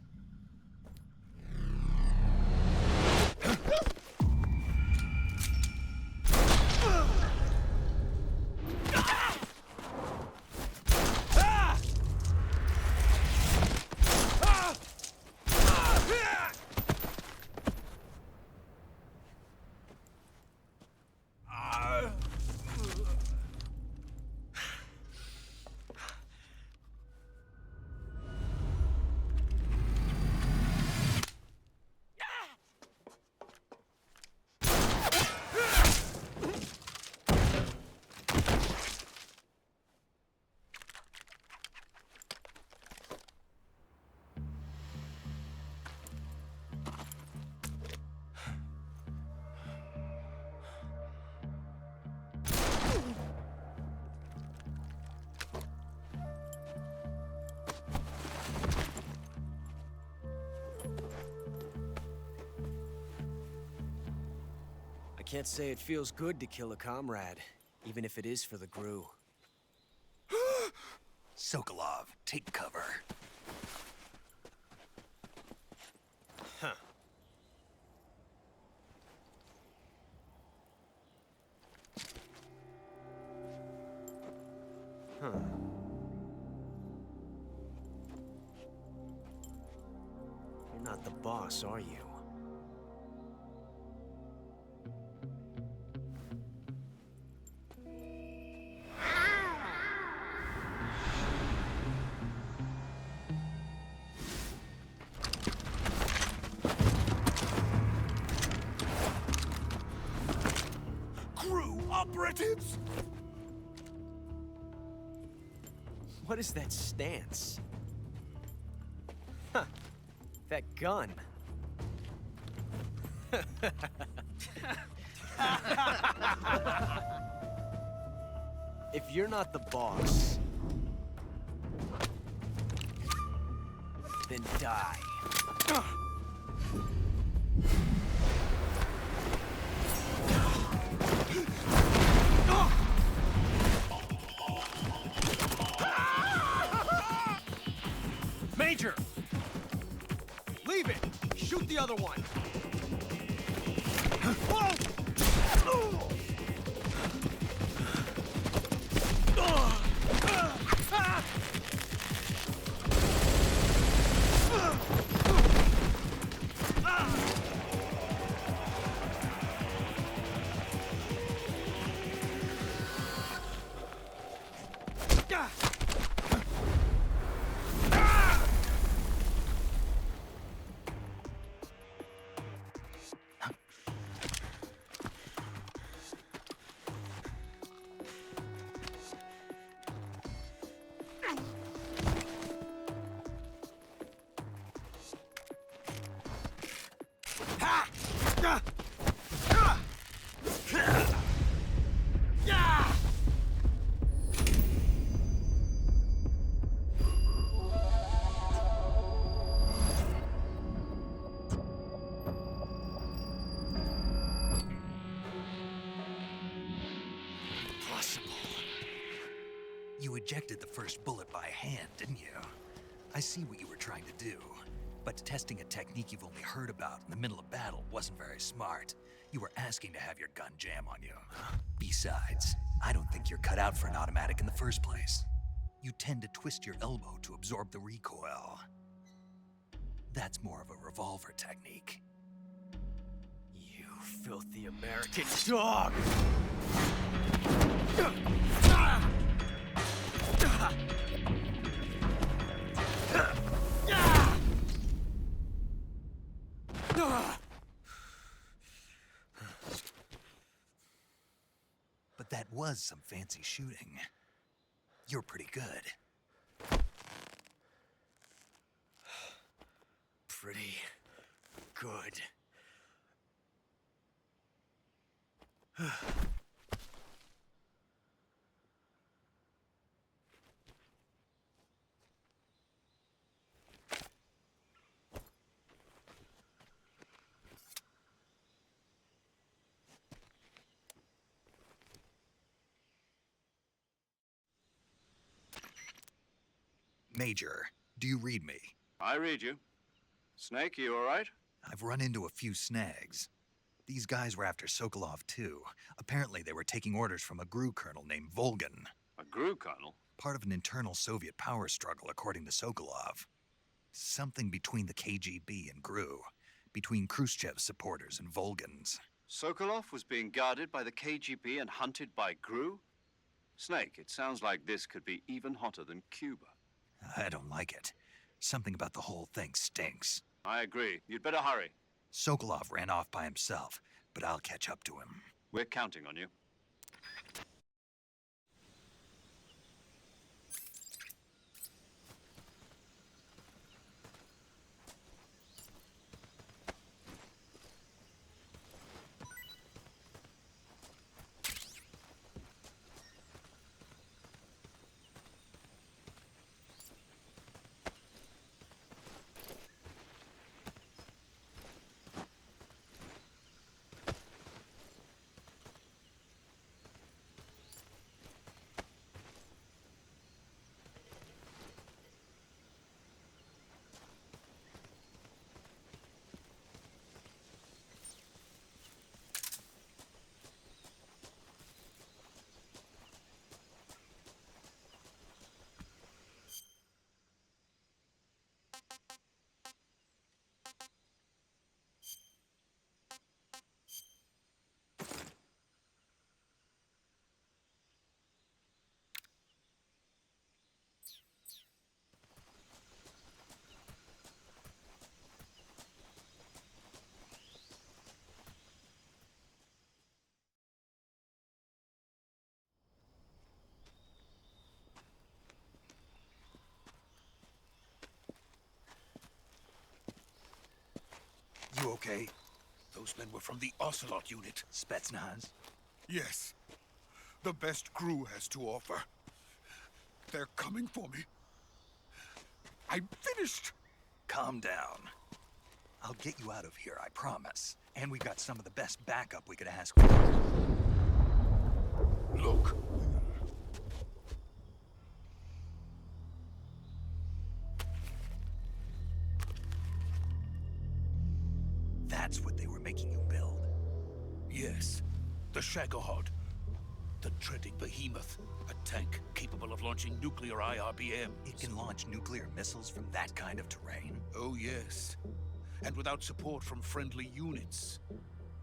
I can't say it feels good to kill a comrade, even if it is for the GRU. Sokolov, take cover. Huh. Huh. You're not the boss, are you? Operatives! What is that stance? Huh. That gun. If you're not the boss, then die. Major! Leave it! Shoot the other one! impossible. You ejected the first bullet by hand, didn't you? I see what you were trying to do, but testing a technique you've only heard about in the middle of battle wasn't very smart. You were asking to have your gun jam on you. Besides, I don't think you're cut out for an automatic in the first place. You tend to twist your elbow to absorb the recoil. That's more of a revolver technique. You filthy American dog! But that was some fancy shooting. You're pretty good. Pretty good. Major, do you read me? I read you. Snake, you all right? I've run into a few snags. These guys were after Sokolov too. Apparently they were taking orders from a GRU colonel named Volgan. A GRU colonel? Part of an internal Soviet power struggle, according to Sokolov. Something between the KGB and GRU. Between Khrushchev's supporters and Volgan's. Sokolov was being guarded by the KGB and hunted by GRU? Snake, it sounds like this could be even hotter than Cuba. I don't like it. Something about the whole thing stinks. I agree. You'd better hurry. Sokolov ran off by himself, but I'll catch up to him. We're counting on you. You okay? Those men were from the Ocelot unit. Spetsnaz? Yes. The best GRU has to offer. They're coming for me. I'm finished. Calm down. I'll get you out of here, I promise. And we've got some of the best backup we could ask for. Look. That's what they were making you build? Yes. The Shagohod. The dreaded behemoth. A tank capable of launching nuclear IRBMs. It can launch nuclear missiles from that kind of terrain? Oh, yes. And without support from friendly units.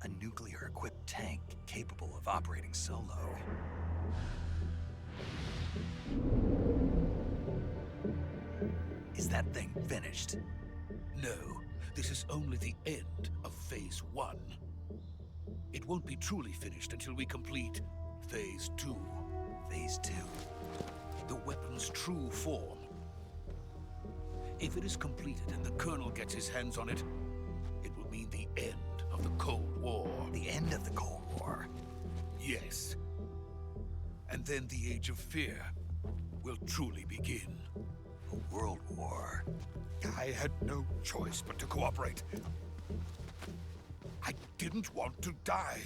A nuclear-equipped tank capable of operating solo. Is that thing finished? No. This is only the end of Phase 1. It won't be truly finished until we complete Phase 2. Phase 2? The weapon's true form. If it is completed and the Colonel gets his hands on it, it will mean the end of the Cold War. The end of the Cold War? Yes. And then the Age of Fear will truly begin. A world war? I had no choice but to cooperate. I didn't want to die.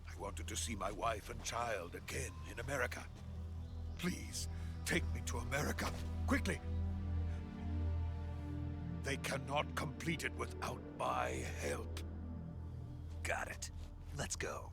I wanted to see my wife and child again in America. Please, take me to America, quickly! They cannot complete it without my help. Got it. Let's go.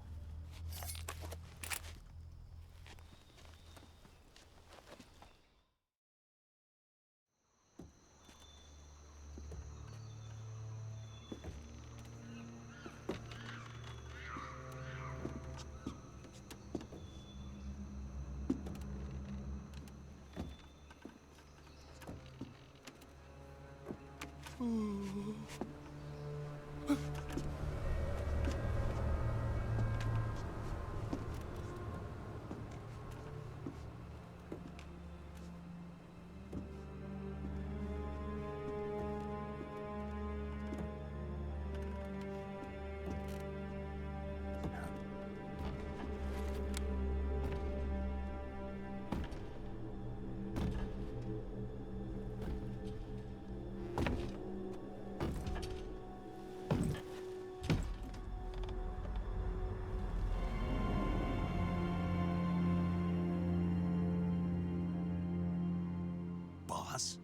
Boss?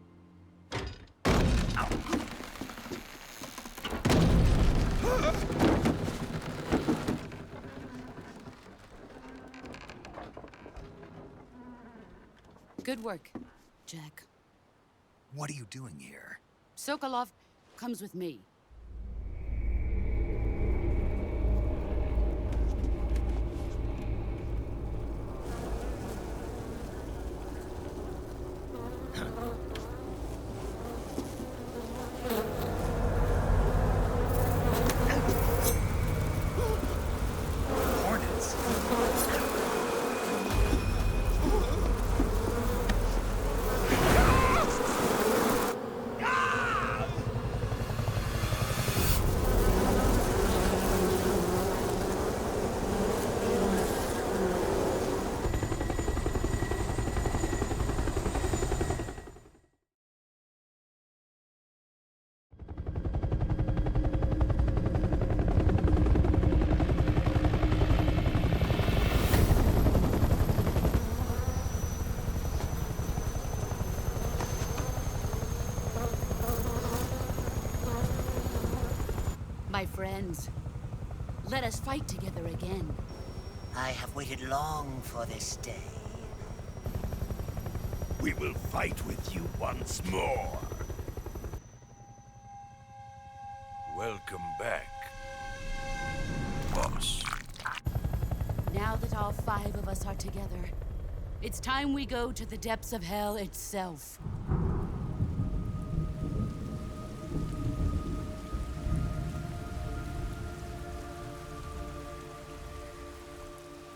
Good work, Jack. What are you doing here? Sokolov comes with me. Hornets? My friends, let us fight together again. I have waited long for this day. We will fight with you once more. Welcome back, boss. Now that all 5 of us are together, it's time we go to the depths of hell itself.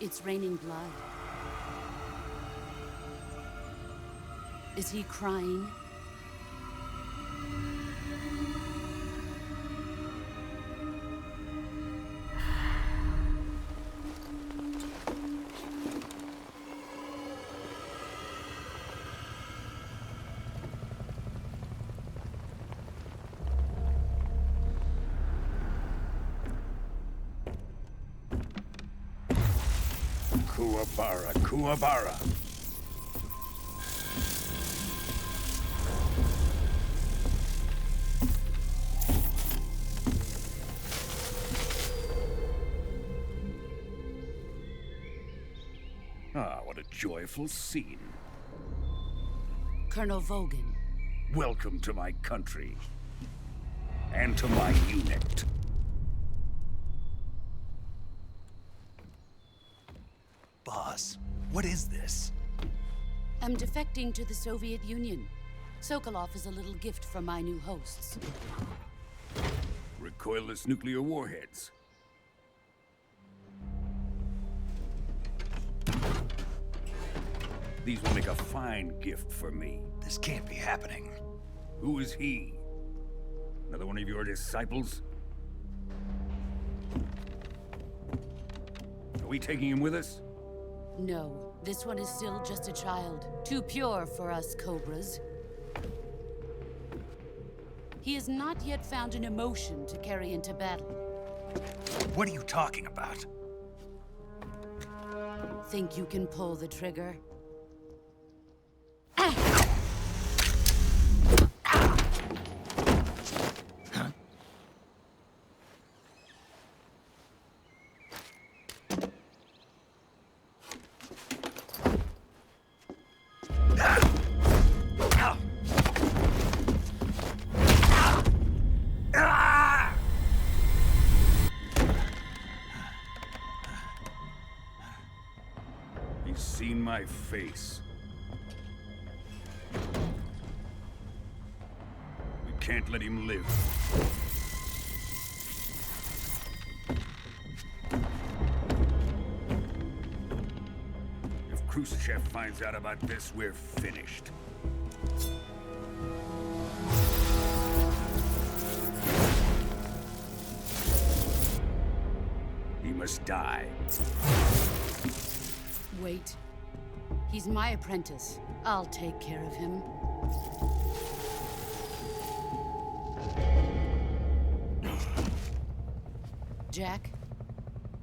It's raining blood. Is he crying? Kuwabara, Kuwabara. Ah, what a joyful scene. Colonel Vogan. Welcome to my country. And to my unit. Boss, what is this? I'm defecting to the Soviet Union. Sokolov is a little gift from my new hosts. Recoilless nuclear warheads. These will make a fine gift for me. This can't be happening. Who is he? Another one of your disciples? Are we taking him with us? No, this one is still just a child. Too pure for us Cobras. He has not yet found an emotion to carry into battle. What are you talking about? Think you can pull the trigger? He's seen my face. We can't let him live. If Khrushchev finds out about this, we're finished. He must die. Wait. He's my apprentice. I'll take care of him. Jack,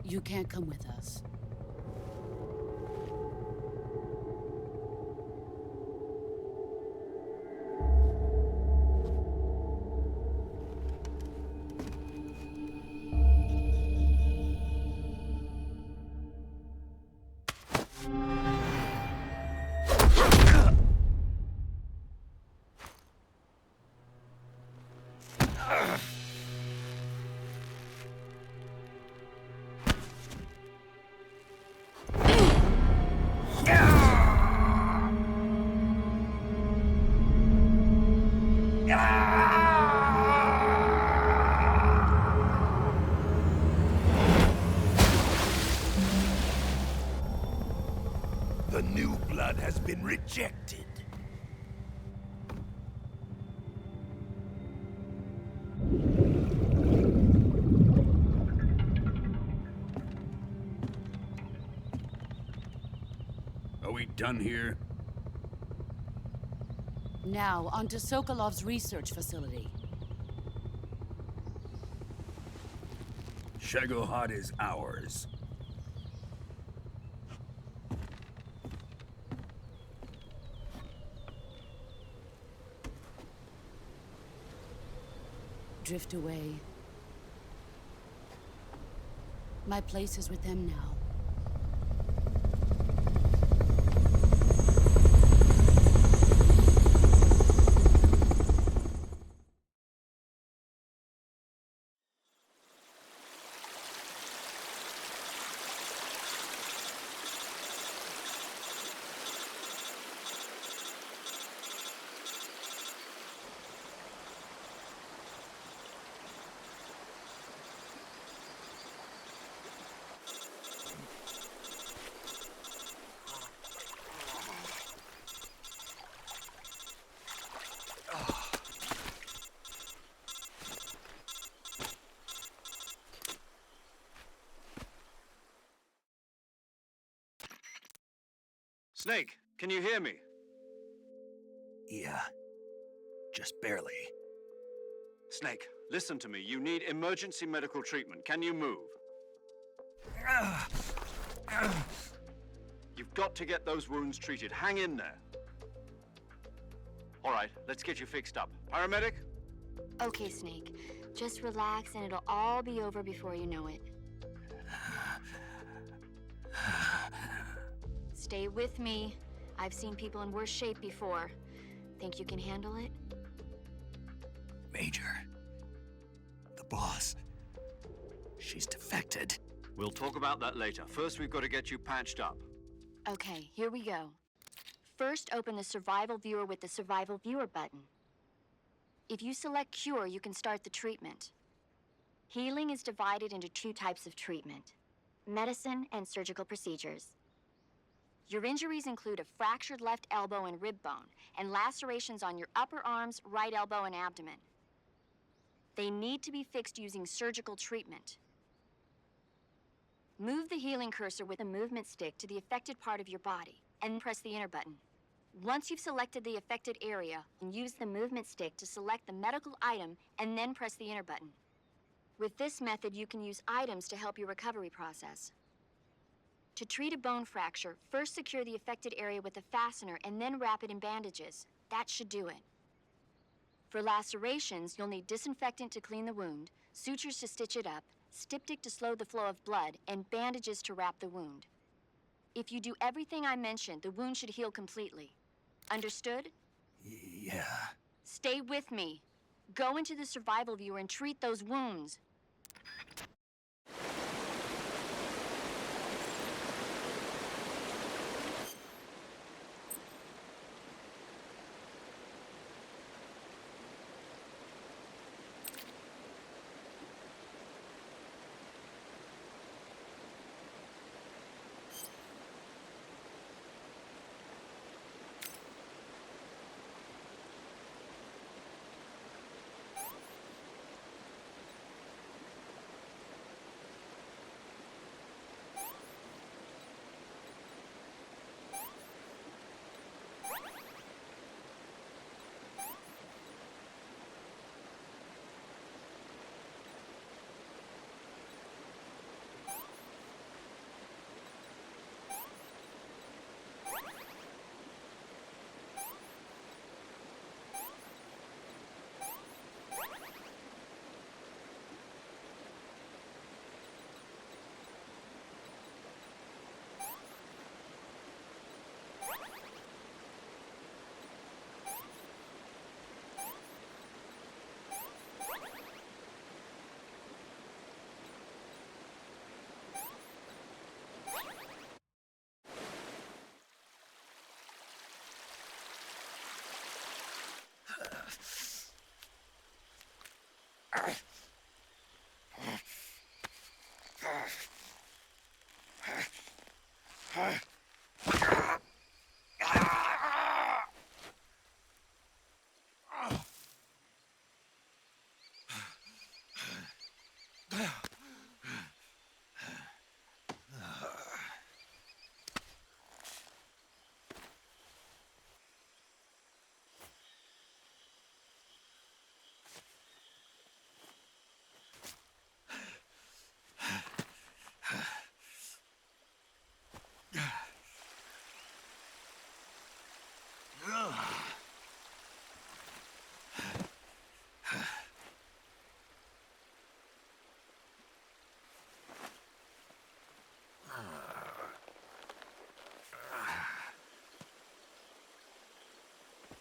you can't come with us. The new blood has been rejected. Are we done here? Now, on to Sokolov's research facility. Shagohod is ours. Drift away. My place is with them now. Snake, can you hear me? Yeah. Just barely. Snake, listen to me. You need emergency medical treatment. Can you move? You've got to get those wounds treated. Hang in there. All right, let's get you fixed up. Paramedic? Okay, Snake. Just relax and it'll all be over before you know it. Stay with me. I've seen people in worse shape before. Think you can handle it? Major. The boss. She's defected. We'll talk about that later. First, we've got to get you patched up. Okay, here we go. First, open the Survival Viewer with the Survival Viewer button. If you select Cure, you can start the treatment. Healing is divided into two types of treatment: medicine and surgical procedures. Your injuries include a fractured left elbow and rib bone, and lacerations on your upper arms, right elbow, and abdomen. They need to be fixed using surgical treatment. Move the healing cursor with the movement stick to the affected part of your body, and press the enter button. Once you've selected the affected area, use the movement stick to select the medical item, and then press the enter button. With this method, you can use items to help your recovery process. To treat a bone fracture, first secure the affected area with a fastener and then wrap it in bandages. That should do it. For lacerations, you'll need disinfectant to clean the wound, sutures to stitch it up, styptic to slow the flow of blood, and bandages to wrap the wound. If you do everything I mentioned, the wound should heal completely. Understood? Yeah. Stay with me. Go into the survival viewer and treat those wounds.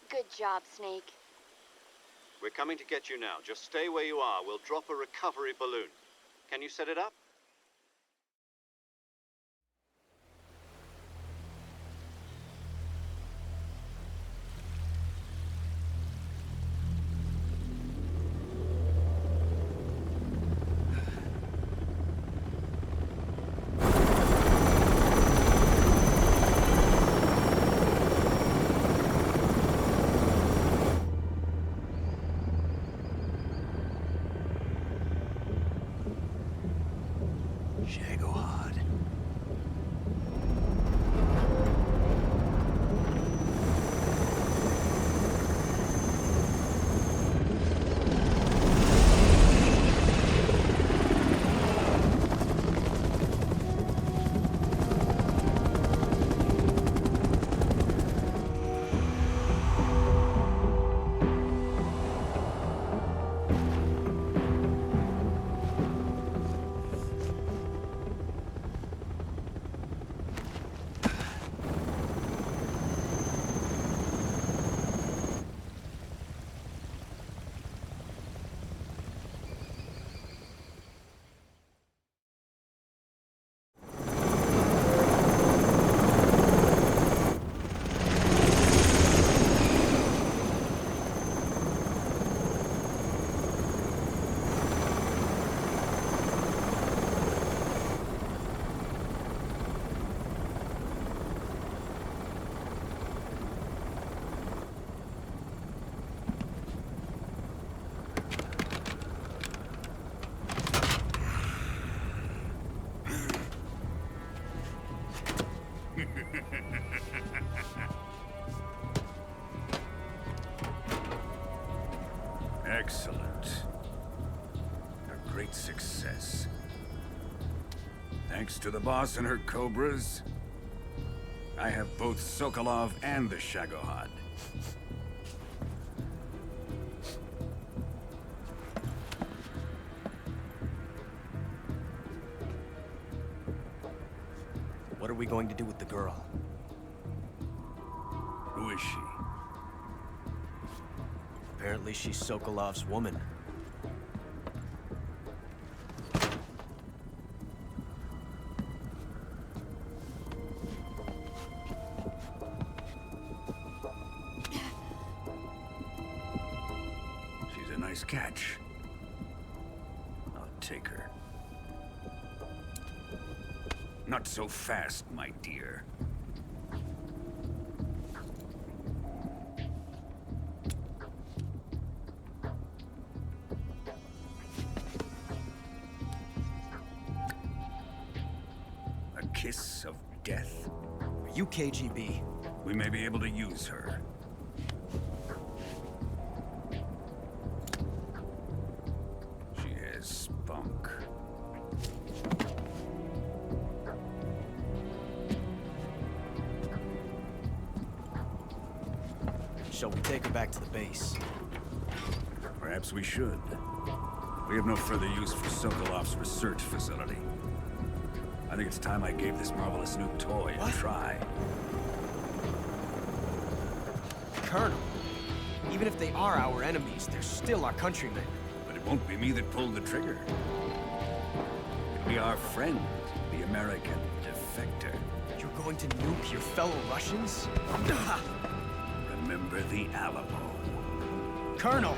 Good job, Snake. We're coming to get you now. Just stay where you are. We'll drop a recovery balloon. Can you set it up? Excellent. A great success. Thanks to the boss and her cobras, I have both Sokolov and the Shagohod. What are we going to do with the girl? Who is she? Apparently she's Sokolov's woman. She's a nice catch. I'll take her. Not so fast, my dear. A kiss of death? Are you KGB? We may be able to use her. She has spunk. Shall we take her back to the base? Perhaps we should. We have no further use for Sokolov's research facility. I think it's time I gave this marvelous new toy a try. Colonel, even if they are our enemies, they're still our countrymen. But it won't be me that pulled the trigger. It'll be our friend, the American defector. You're going to nuke your fellow Russians? Remember the Alamo. Colonel!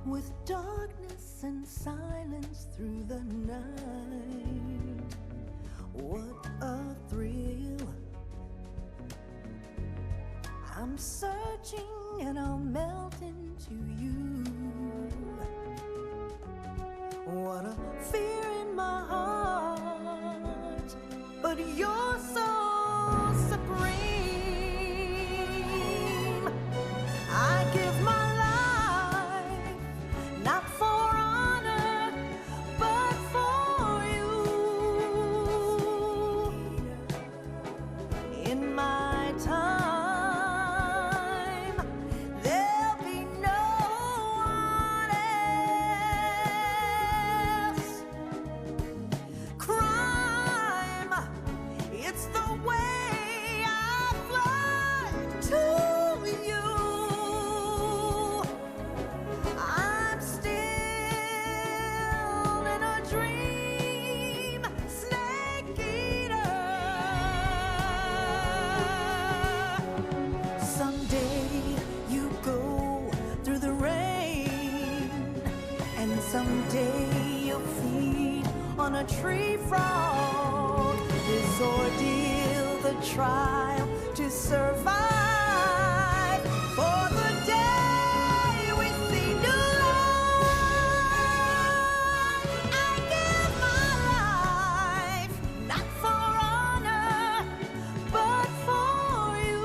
With darkness and silence through the night. What a thrill. I'm searching and I'll melt into you. What a fear in my heart, but you're so supreme. I give my someday you'll feed on a tree frog. This ordeal, the trial to survive. For the day we see new life, I give my life, not for honor, but for you.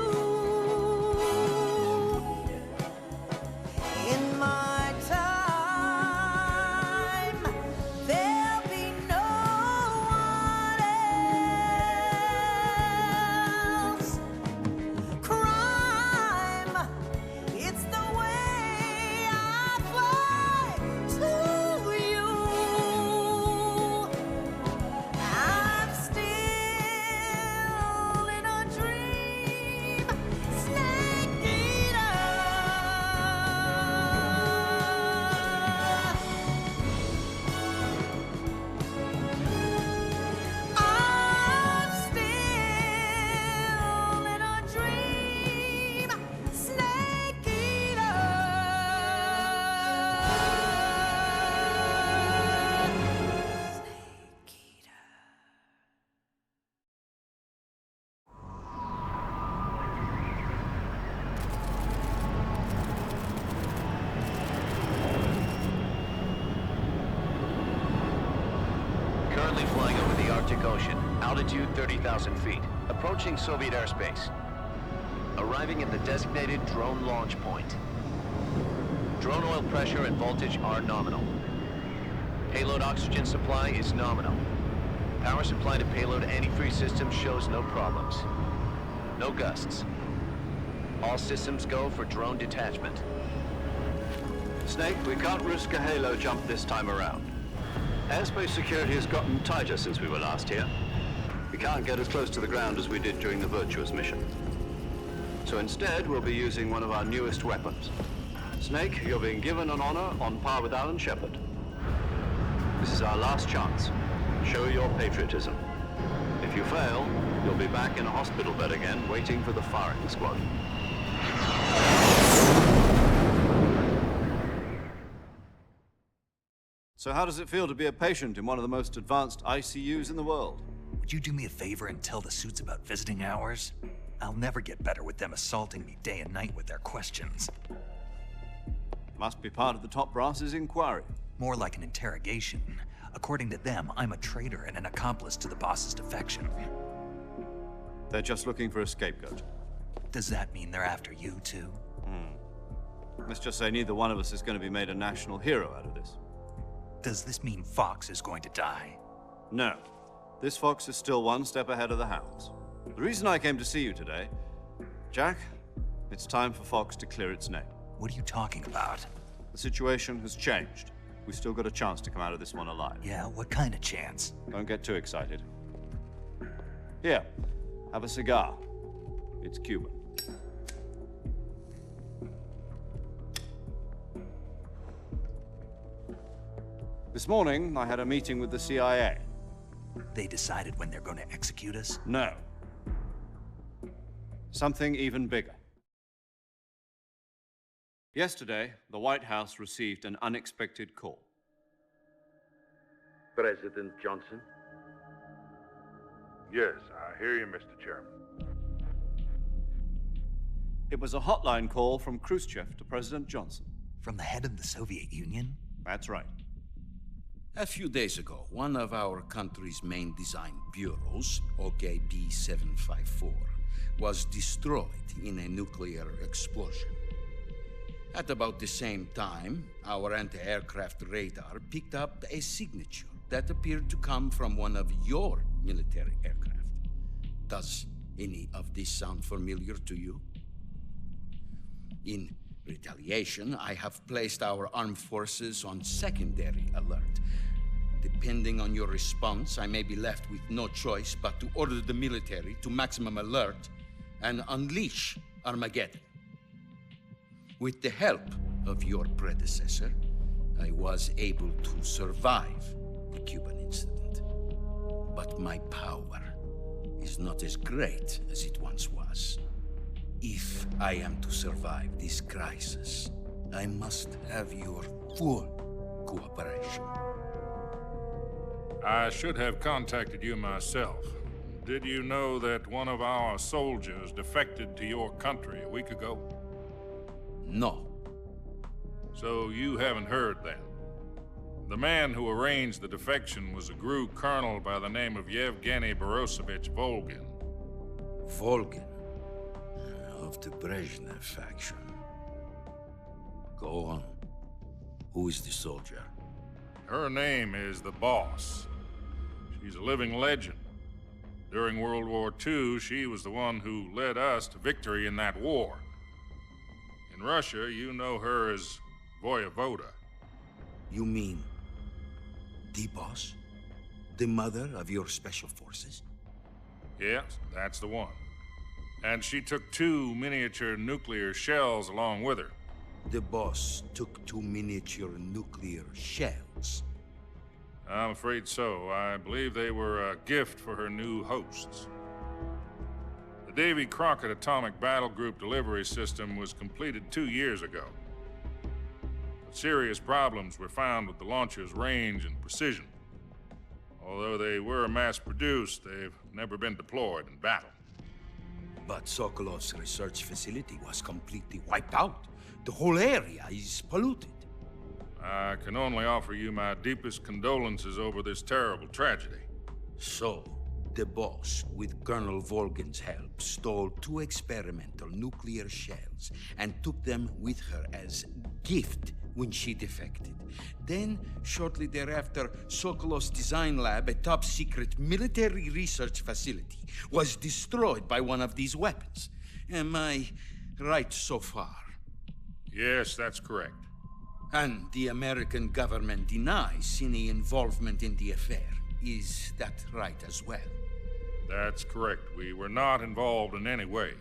Currently flying over the Arctic Ocean. Altitude 30,000 feet. Approaching Soviet airspace. Arriving at the designated drone launch point. Drone oil pressure and voltage are nominal. Payload oxygen supply is nominal. Power supply to payload antifreeze system shows no problems. No gusts. All systems go for drone detachment. Snake, we can't risk a halo jump this time around. Airspace security has gotten tighter since we were last here. We can't get as close to the ground as we did during the Virtuous mission. So instead, we'll be using one of our newest weapons. Snake, you're being given an honor on par with Alan Shepard. This is our last chance. Show your patriotism. If you fail, you'll be back in a hospital bed again, waiting for the firing squad. So how does it feel to be a patient in one of the most advanced ICUs in the world? Would you do me a favor and tell the suits about visiting hours? I'll never get better with them assaulting me day and night with their questions. Must be part of the top brass's inquiry. More like an interrogation. According to them, I'm a traitor and an accomplice to the boss's defection. They're just looking for a scapegoat. Does that mean they're after you, too? Let's just say neither one of us is going to be made a national hero out of this. Does this mean Fox is going to die? No. This fox is still one step ahead of the hounds. The reason I came to see you today, Jack, it's time for Fox to clear its name. What are you talking about? The situation has changed. We've still got a chance to come out of this one alive. Yeah, what kind of chance? Don't get too excited. Here, have a cigar. It's Cuban. This morning, I had a meeting with the CIA. They decided when they're going to execute us? No. Something even bigger. Yesterday, the White House received an unexpected call. President Johnson? Yes, I hear you, Mr. Chairman. It was a hotline call from Khrushchev to President Johnson. From the head of the Soviet Union? That's right. A few days ago, one of our country's main design bureaus, OKB 754, was destroyed in a nuclear explosion. At about the same time, our anti-aircraft radar picked up a signature that appeared to come from one of your military aircraft. Does any of this sound familiar to you? In retaliation, I have placed our armed forces on secondary alert. Depending on your response, I may be left with no choice but to order the military to maximum alert and unleash Armageddon. With the help of your predecessor, I was able to survive the Cuban incident. But my power is not as great as it once was. If I am to survive this crisis, I must have your full cooperation. I should have contacted you myself. Did you know that one of our soldiers defected to your country a week ago? No. So you haven't heard then? The man who arranged the defection was a GRU colonel by the name of Yevgeny Borosovich Volgin. Volgin? Of the Brezhnev faction. Go on. Who is the soldier? Her name is the Boss. She's a living legend. During World War II, she was the one who led us to victory in that war. In Russia, you know her as Voyevoda. You mean the Boss? The mother of your special forces? Yes, that's the one. And she took 2 miniature nuclear shells along with her. The Boss took 2 miniature nuclear shells? I'm afraid so. I believe they were a gift for her new hosts. The Davy Crockett Atomic Battle Group delivery system was completed 2 years ago. But serious problems were found with the launcher's range and precision. Although they were mass-produced, they've never been deployed in battle. But Sokolov's research facility was completely wiped out. The whole area is polluted. I can only offer you my deepest condolences over this terrible tragedy. So, the boss, with Colonel Volgin's help, stole 2 experimental nuclear shells and took them with her as gift when she defected. Then, shortly thereafter, Sokolov's design lab, a top-secret military research facility, was destroyed by one of these weapons. Am I right so far? Yes, that's correct. And the American government denies any involvement in the affair. Is that right as well? That's correct. We were not involved in any way.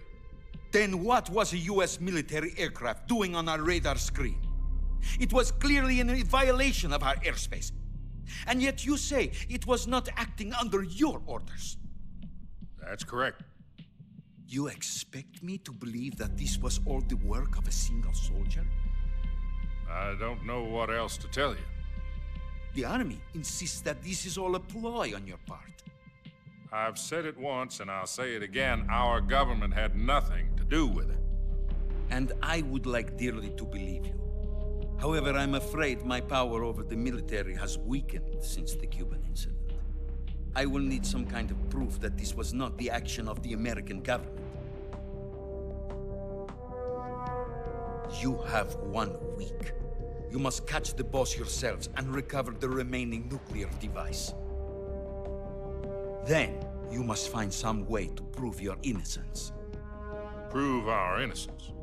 Then what was a U.S. military aircraft doing on our radar screen? It was clearly in violation of our airspace. And yet you say it was not acting under your orders. That's correct. You expect me to believe that this was all the work of a single soldier? I don't know what else to tell you. The Army insists that this is all a ploy on your part. I've said it once, and I'll say it again. Our government had nothing to do with it. And I would like dearly to believe you. However, I'm afraid my power over the military has weakened since the Cuban incident. I will need some kind of proof that this was not the action of the American government. You have 1 week. You must catch the boss yourselves and recover the remaining nuclear device. Then, you must find some way to prove your innocence. Prove our innocence?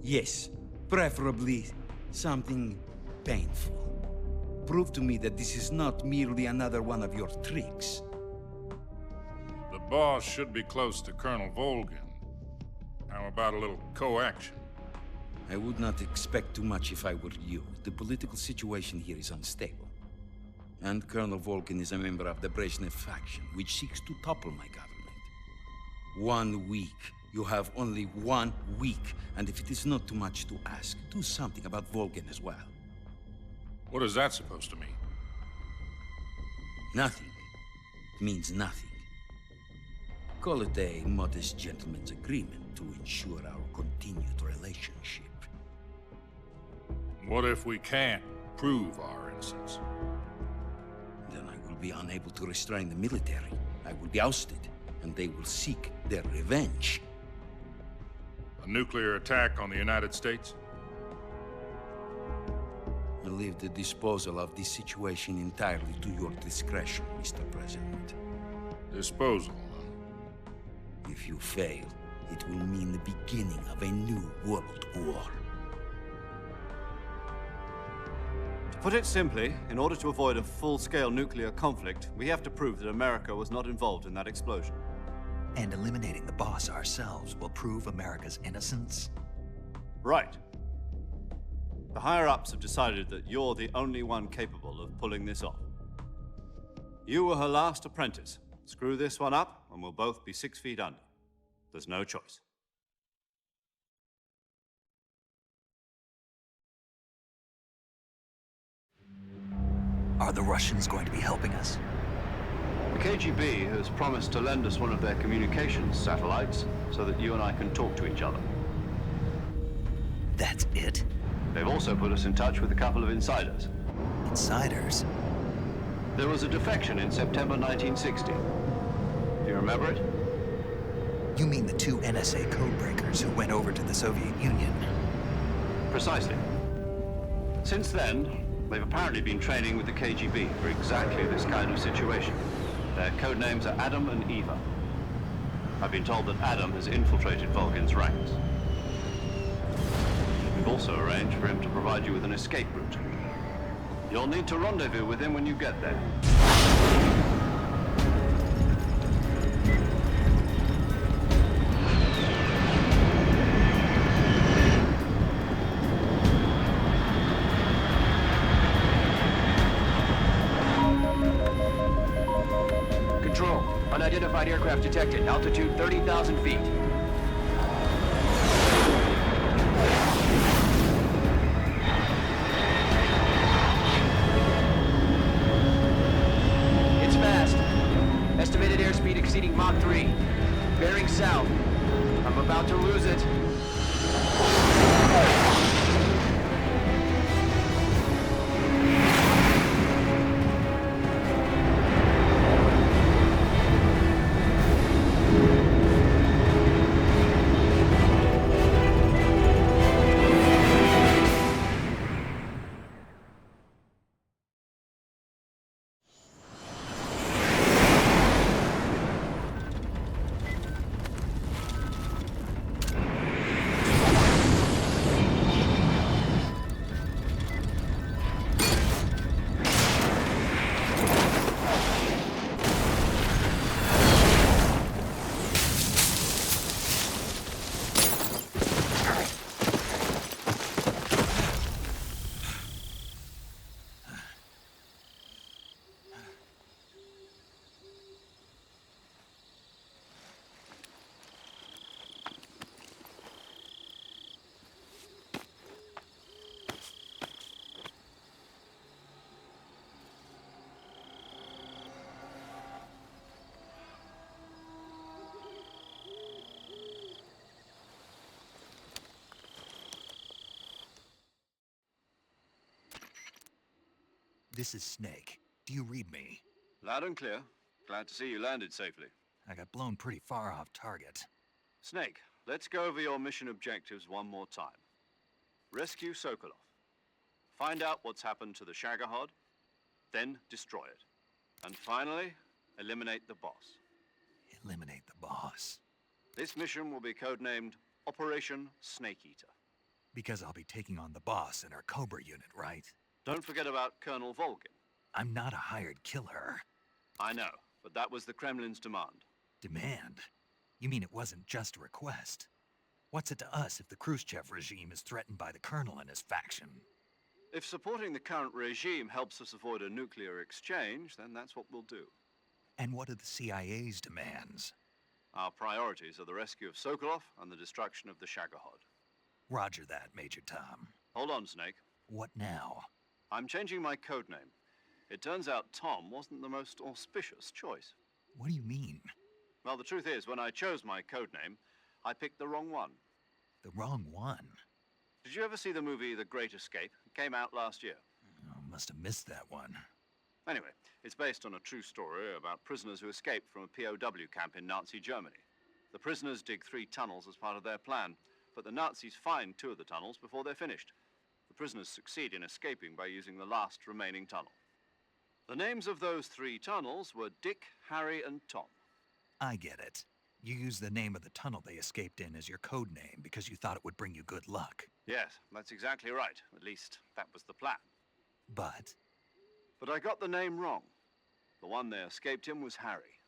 Yes, preferably something painful. Prove to me that this is not merely another one of your tricks. The boss should be close to Colonel Volgin. How about a little co-action? I would not expect too much if I were you. The political situation here is unstable. And Colonel Volgin is a member of the Brezhnev faction, which seeks to topple my government. 1 week. You have only 1 week. And if it is not too much to ask, do something about Volgin as well. What is that supposed to mean? Nothing. It means nothing. Call it a modest gentleman's agreement to ensure our continued relationship. What if we can't prove our innocence? Then I will be unable to restrain the military. I will be ousted, and they will seek their revenge. A nuclear attack on the United States? I leave the disposal of this situation entirely to your discretion, Mr. President. Disposal? If you fail, it will mean the beginning of a new world war. To put it simply, in order to avoid a full-scale nuclear conflict, we have to prove that America was not involved in that explosion. And eliminating the boss ourselves will prove America's innocence? Right. The higher-ups have decided that you're the only one capable of pulling this off. You were her last apprentice. Screw this one up, and we'll both be 6 feet under. There's no choice. Are the Russians going to be helping us? The KGB has promised to lend us one of their communications satellites so that you and I can talk to each other. That's it? They've also put us in touch with a couple of insiders. Insiders? There was a defection in September 1960. Do you remember it? You mean the 2 NSA codebreakers who went over to the Soviet Union? Precisely. Since then, they've apparently been training with the KGB for exactly this kind of situation. Their codenames are Adam and Eva. I've been told that Adam has infiltrated Volgin's ranks. We've also arranged for him to provide you with an escape route. You'll need to rendezvous with him when you get there. Control, unidentified aircraft detected. Altitude 30,000 feet. It's fast. Estimated airspeed exceeding Mach 3. Bearing south. I'm about to lose it. This is Snake. Do you read me? Loud and clear. Glad to see you landed safely. I got blown pretty far off target. Snake, let's go over your mission objectives one more time. Rescue Sokolov. Find out what's happened to the Shagohod, then destroy it. And finally, eliminate the boss. Eliminate the boss. This mission will be codenamed Operation Snake Eater. Because I'll be taking on the boss in our Cobra unit, right? Don't forget about Colonel Volgin. I'm not a hired killer. I know, but that was the Kremlin's demand. Demand? You mean it wasn't just a request? What's it to us if the Khrushchev regime is threatened by the Colonel and his faction? If supporting the current regime helps us avoid a nuclear exchange, then that's what we'll do. And what are the CIA's demands? Our priorities are the rescue of Sokolov and the destruction of the Shagohod. Roger that, Major Tom. Hold on, Snake. What now? I'm changing my codename. It turns out Tom wasn't the most auspicious choice. What do you mean? Well, the truth is, when I chose my codename, I picked the wrong one. The wrong one? Did you ever see the movie The Great Escape? It came out last year. Oh, must have missed that one. Anyway, it's based on a true story about prisoners who escaped from a POW camp in Nazi Germany. The prisoners dig 3 tunnels as part of their plan, but the Nazis find 2 of the tunnels before they're finished. The prisoners succeed in escaping by using the last remaining tunnel. The names of those 3 tunnels were Dick, Harry, and Tom. I get it. You used the name of the tunnel they escaped in as your code name because you thought it would bring you good luck. Yes, that's exactly right. At least, that was the plan. But I got the name wrong. The one they escaped in was Harry.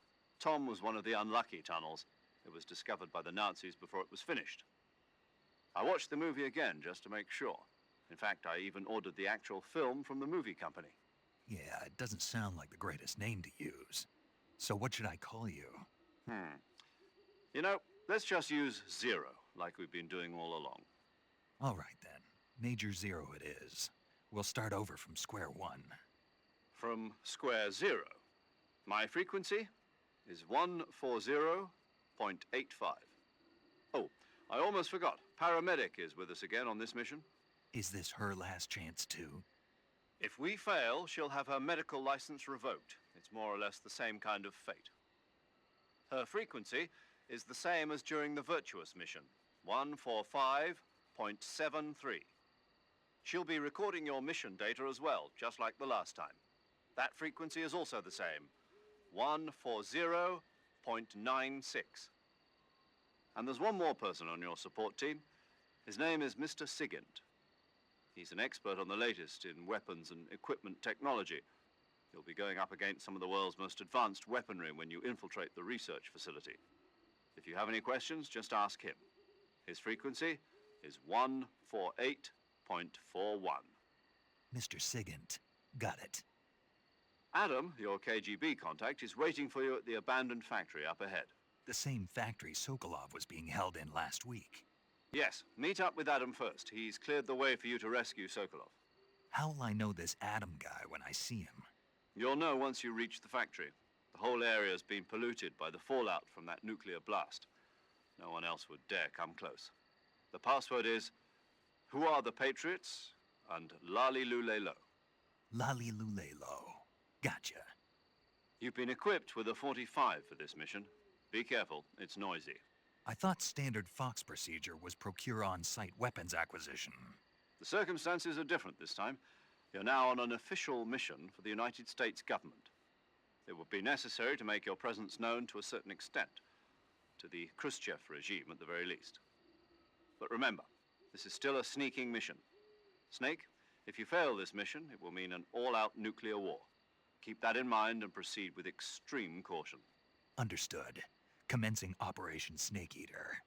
Tom was one of the unlucky tunnels. It was discovered by the Nazis before it was finished. I watched the movie again just to make sure. In fact, I even ordered the actual film from the movie company. yeah, it doesn't sound like the greatest name to use. So what should I call you? You know, let's just use Zero, like we've been doing all along. All right then. Major Zero it is. We'll start over from square one. From square 0. My frequency is 140.85. Oh, I almost forgot. Paramedic is with us again on this mission. Is this her last chance too? If we fail, she'll have her medical license revoked. It's more or less the same kind of fate. Her frequency is the same as during the Virtuous mission, 145.73. She'll be recording your mission data as well, just like the last time. That frequency is also the same, 140.96. And there's one more person on your support team. His name is Mr. Sigint. He's an expert on the latest in weapons and equipment technology. You'll be going up against some of the world's most advanced weaponry when you infiltrate the research facility. If you have any questions, just ask him. His frequency is 148.41. Mr. Sigint. Got it. Adam, your KGB contact, is waiting for you at the abandoned factory up ahead. The same factory Sokolov was being held in last week. Yes, meet up with Adam first. He's cleared the way for you to rescue Sokolov. How will I know this Adam guy when I see him? You'll know once you reach the factory. The whole area's been polluted by the fallout from that nuclear blast. No one else would dare come close. The password is, "Who are the Patriots?" and Lali Lulelo. Lali Lulelo. Gotcha. You've been equipped with a 45 for this mission. Be careful, it's noisy. I thought standard Fox procedure was procure on-site weapons acquisition. The circumstances are different this time. You're now on an official mission for the United States government. It would be necessary to make your presence known to a certain extent, to the Khrushchev regime at the very least. But remember, this is still a sneaking mission. Snake, if you fail this mission, it will mean an all-out nuclear war. Keep that in mind and proceed with extreme caution. Understood. Commencing Operation Snake Eater.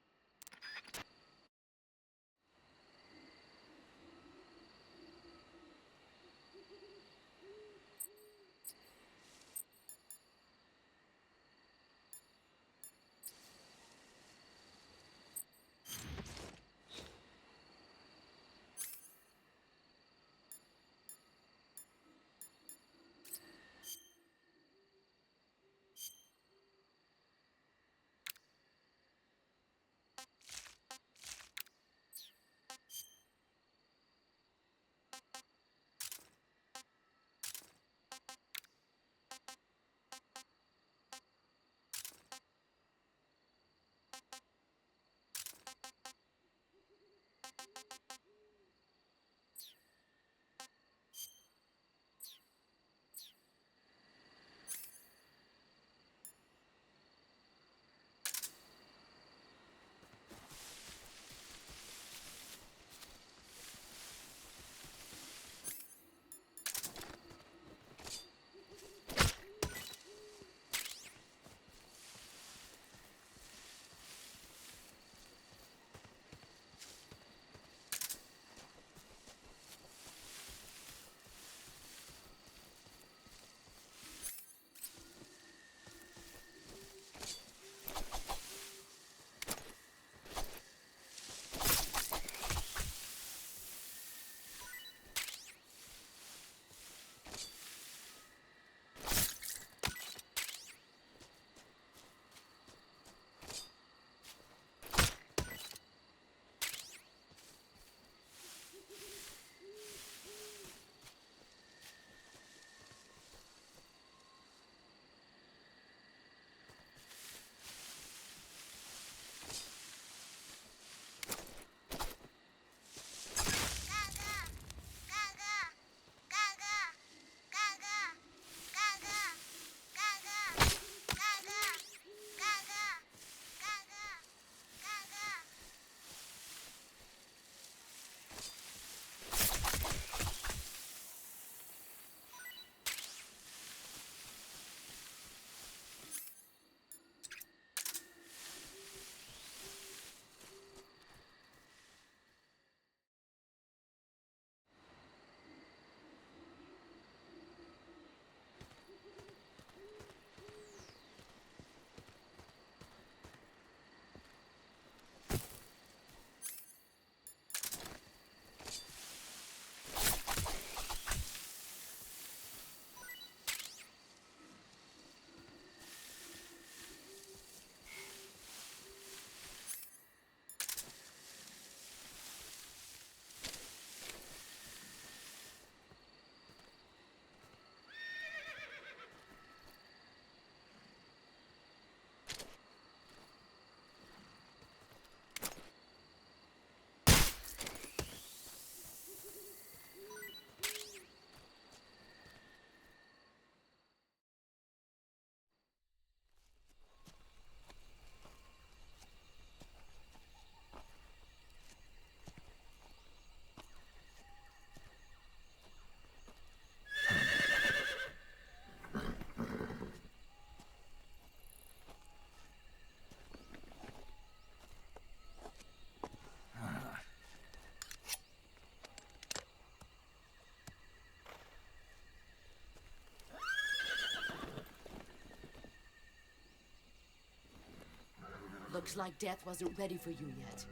Looks like death wasn't ready for you yet.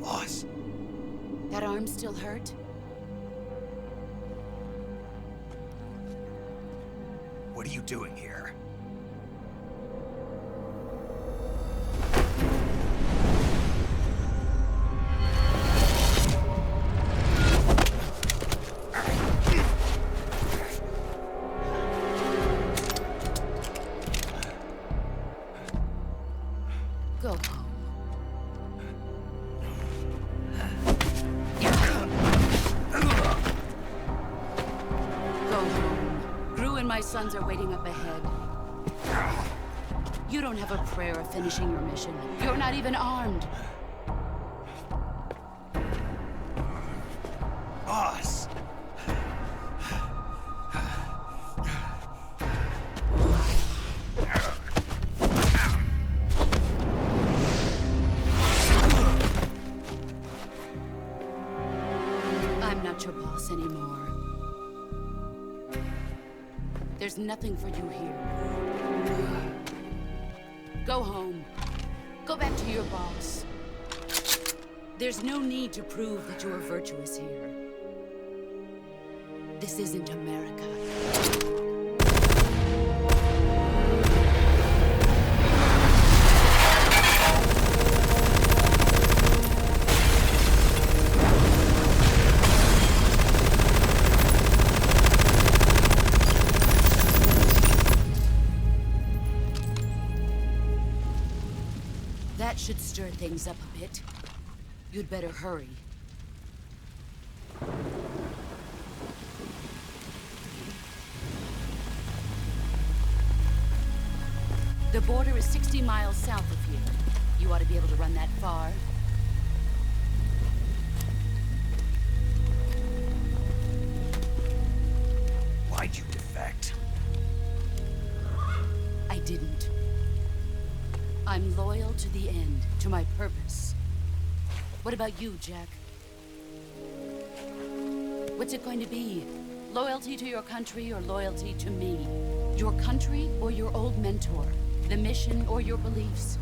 Boss. That arm still hurt? What are you doing here? Go home. Go home. Gru and my sons are waiting up ahead. You don't have a prayer of finishing your mission. You're not even armed. Boss! I'm not your boss anymore. There's nothing for you here. Go home. Go back to your boss. There's no need to prove that you are virtuous here. This isn't America. That should stir things up a bit. You'd better hurry. The border is 60 miles south of here. You ought to be able to run that far. Why'd you defect? I didn't. I'm loyal to the end, to my purpose. What about you, Jack? What's it going to be? Loyalty to your country or loyalty to me? Your country or your old mentor? The mission or your beliefs?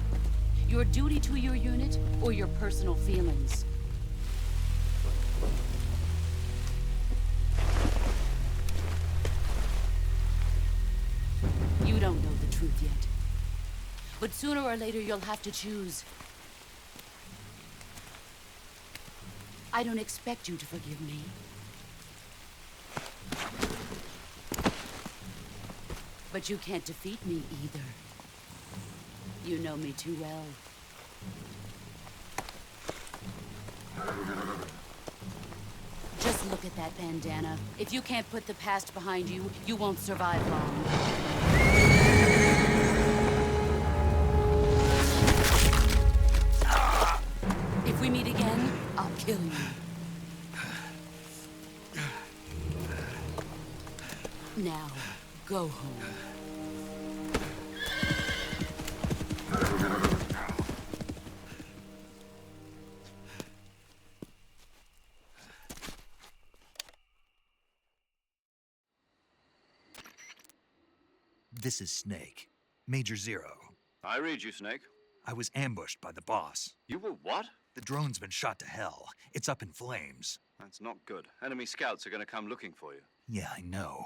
Your duty to your unit or your personal feelings? You don't know the truth yet. But sooner or later, you'll have to choose. I don't expect you to forgive me. But you can't defeat me either. You know me too well. Just look at that bandana. If you can't put the past behind you, you won't survive long. If we meet again, I'll kill you. Now, go home. This is Snake. Major Zero. I read you, Snake. I was ambushed by the boss. You were what? The drone's been shot to hell. It's up in flames. That's not good. Enemy scouts are going to come looking for you. Yeah, I know.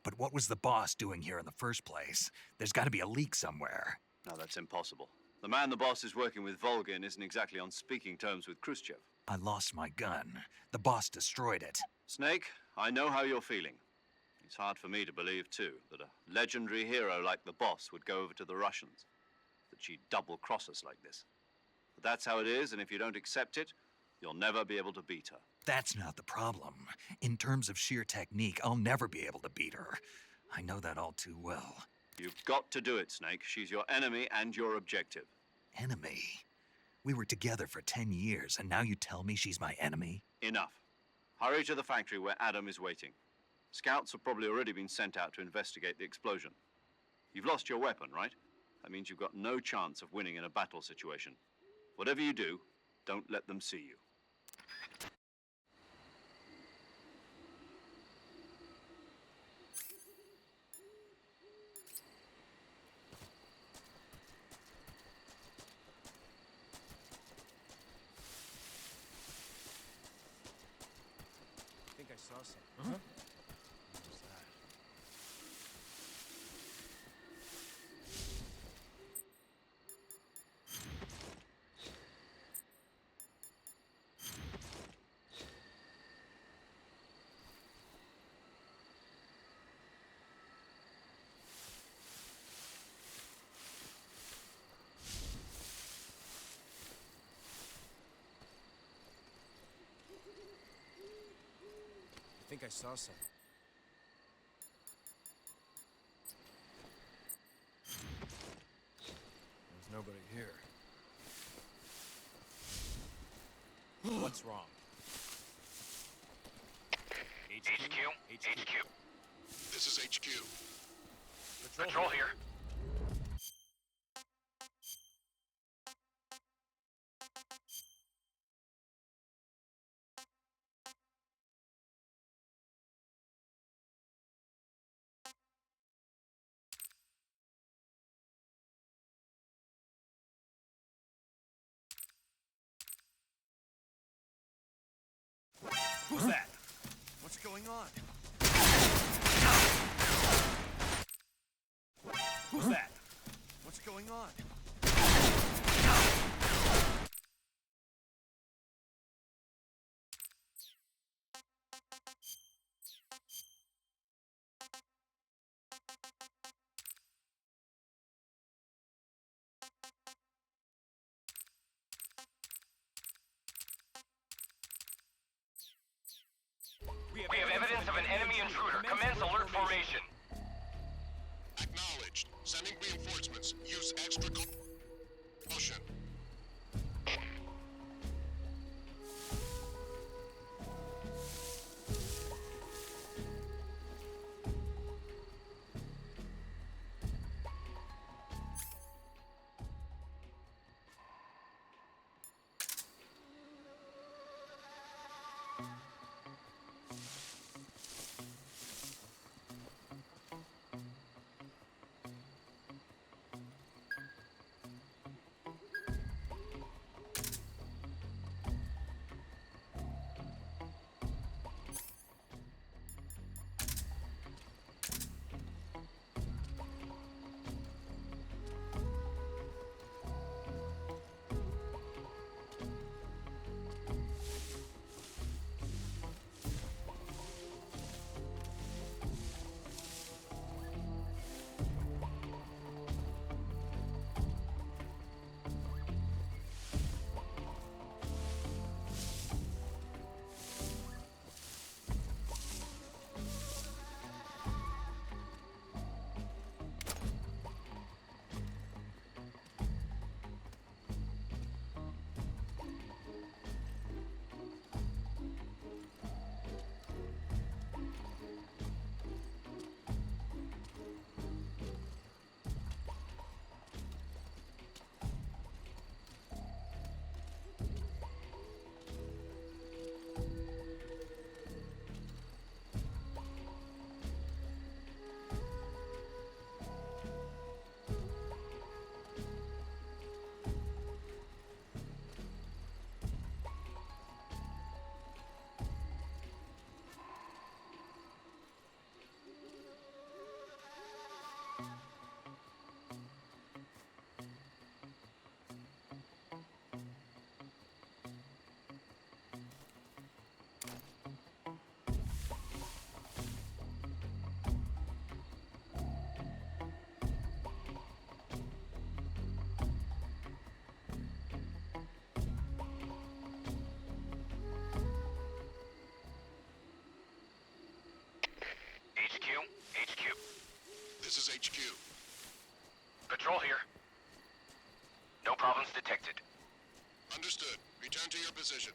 But what was the boss doing here in the first place? There's got to be a leak somewhere. No, that's impossible. The man the boss is working with, Volgin, isn't exactly on speaking terms with Khrushchev. I lost my gun. The boss destroyed it. Snake, I know how you're feeling. It's hard for me to believe, too, that a legendary hero like the boss would go over to the Russians. That she'd double-cross us like this. But that's how it is, and if you don't accept it, you'll never be able to beat her. That's not the problem. In terms of sheer technique, I'll never be able to beat her. I know that all too well. You've got to do it, Snake. She's your enemy and your objective. Enemy? We were together for 10 years, and now you tell me she's my enemy? Enough. Hurry to the factory where Adam is waiting. Scouts have probably already been sent out to investigate the explosion. You've lost your weapon, right? That means you've got no chance of winning in a battle situation. Whatever you do, don't let them see you. something. Huh? What's that? I think I saw something. There's nobody here. What's wrong? HQ. This is HQ. Patrol here. Who's that? What's going on? Who's that? What's going on? We have evidence of an enemy intruder. Commence alert formation. Acknowledged. Sending reinforcements. Use extra caution. HQ. This is HQ. Patrol here. No problems detected. Understood. Return to your position.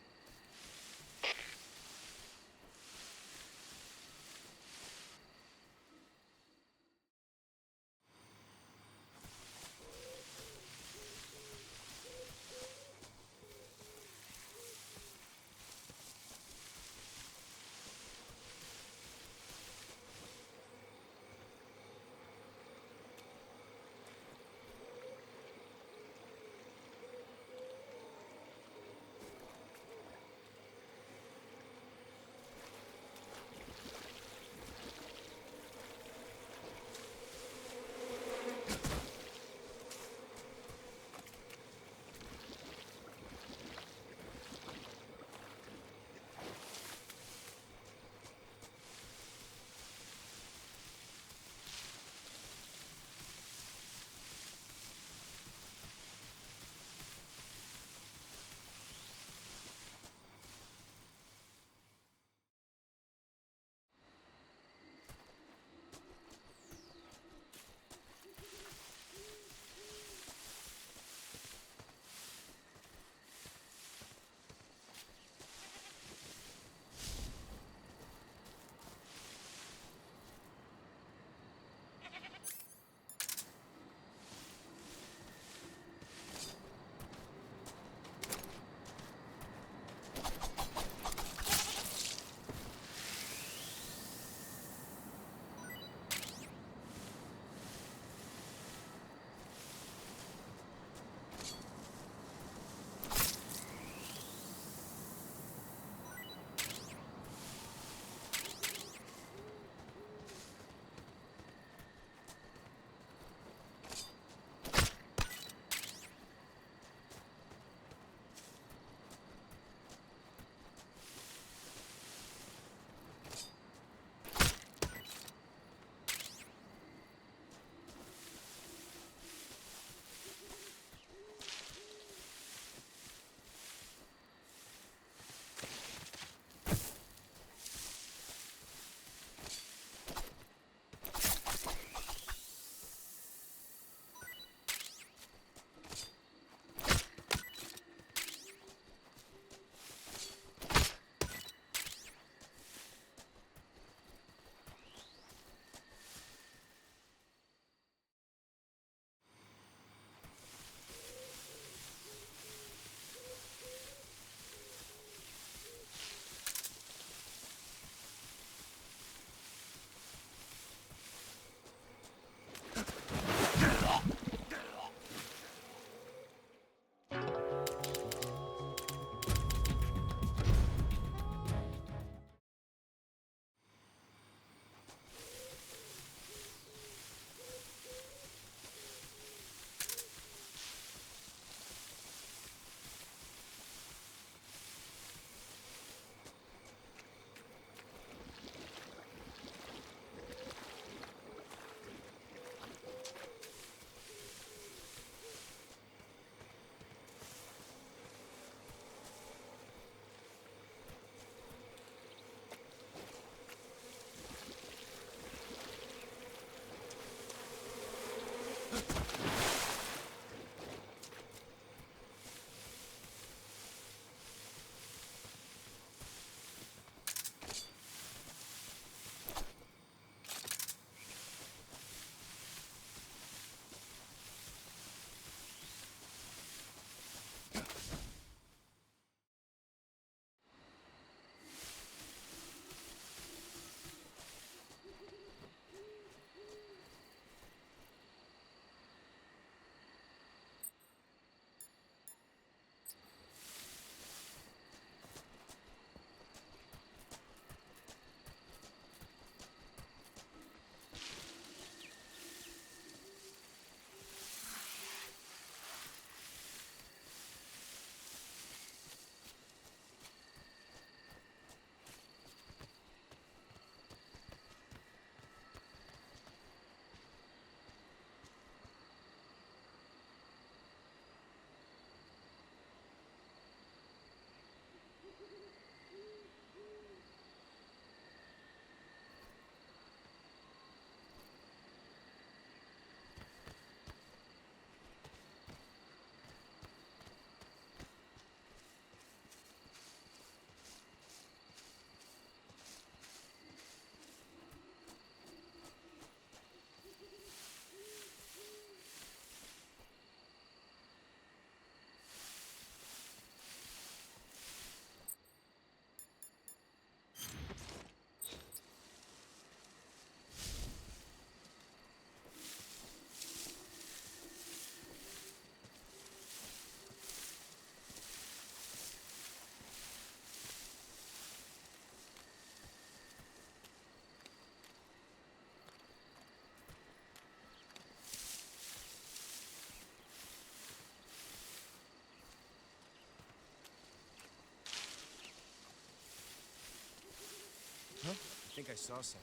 think I saw something.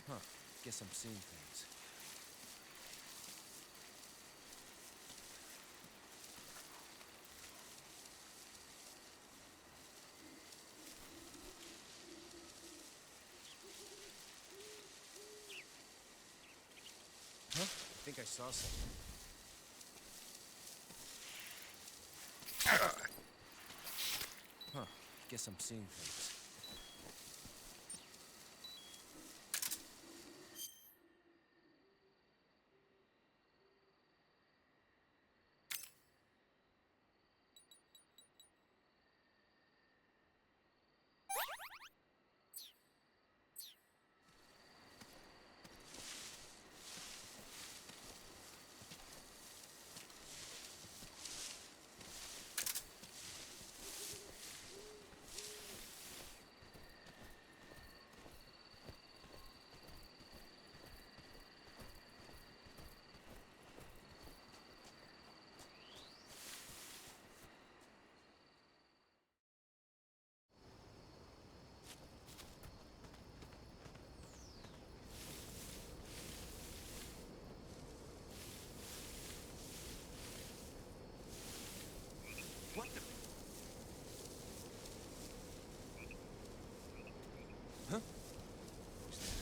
Huh. Guess I'm seeing things. Huh? I think I saw something. Huh. Guess I'm seeing things. What the? Huh? What's that?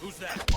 Who's that?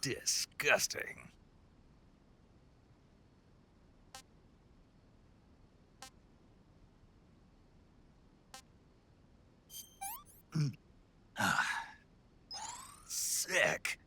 Disgusting. Sick.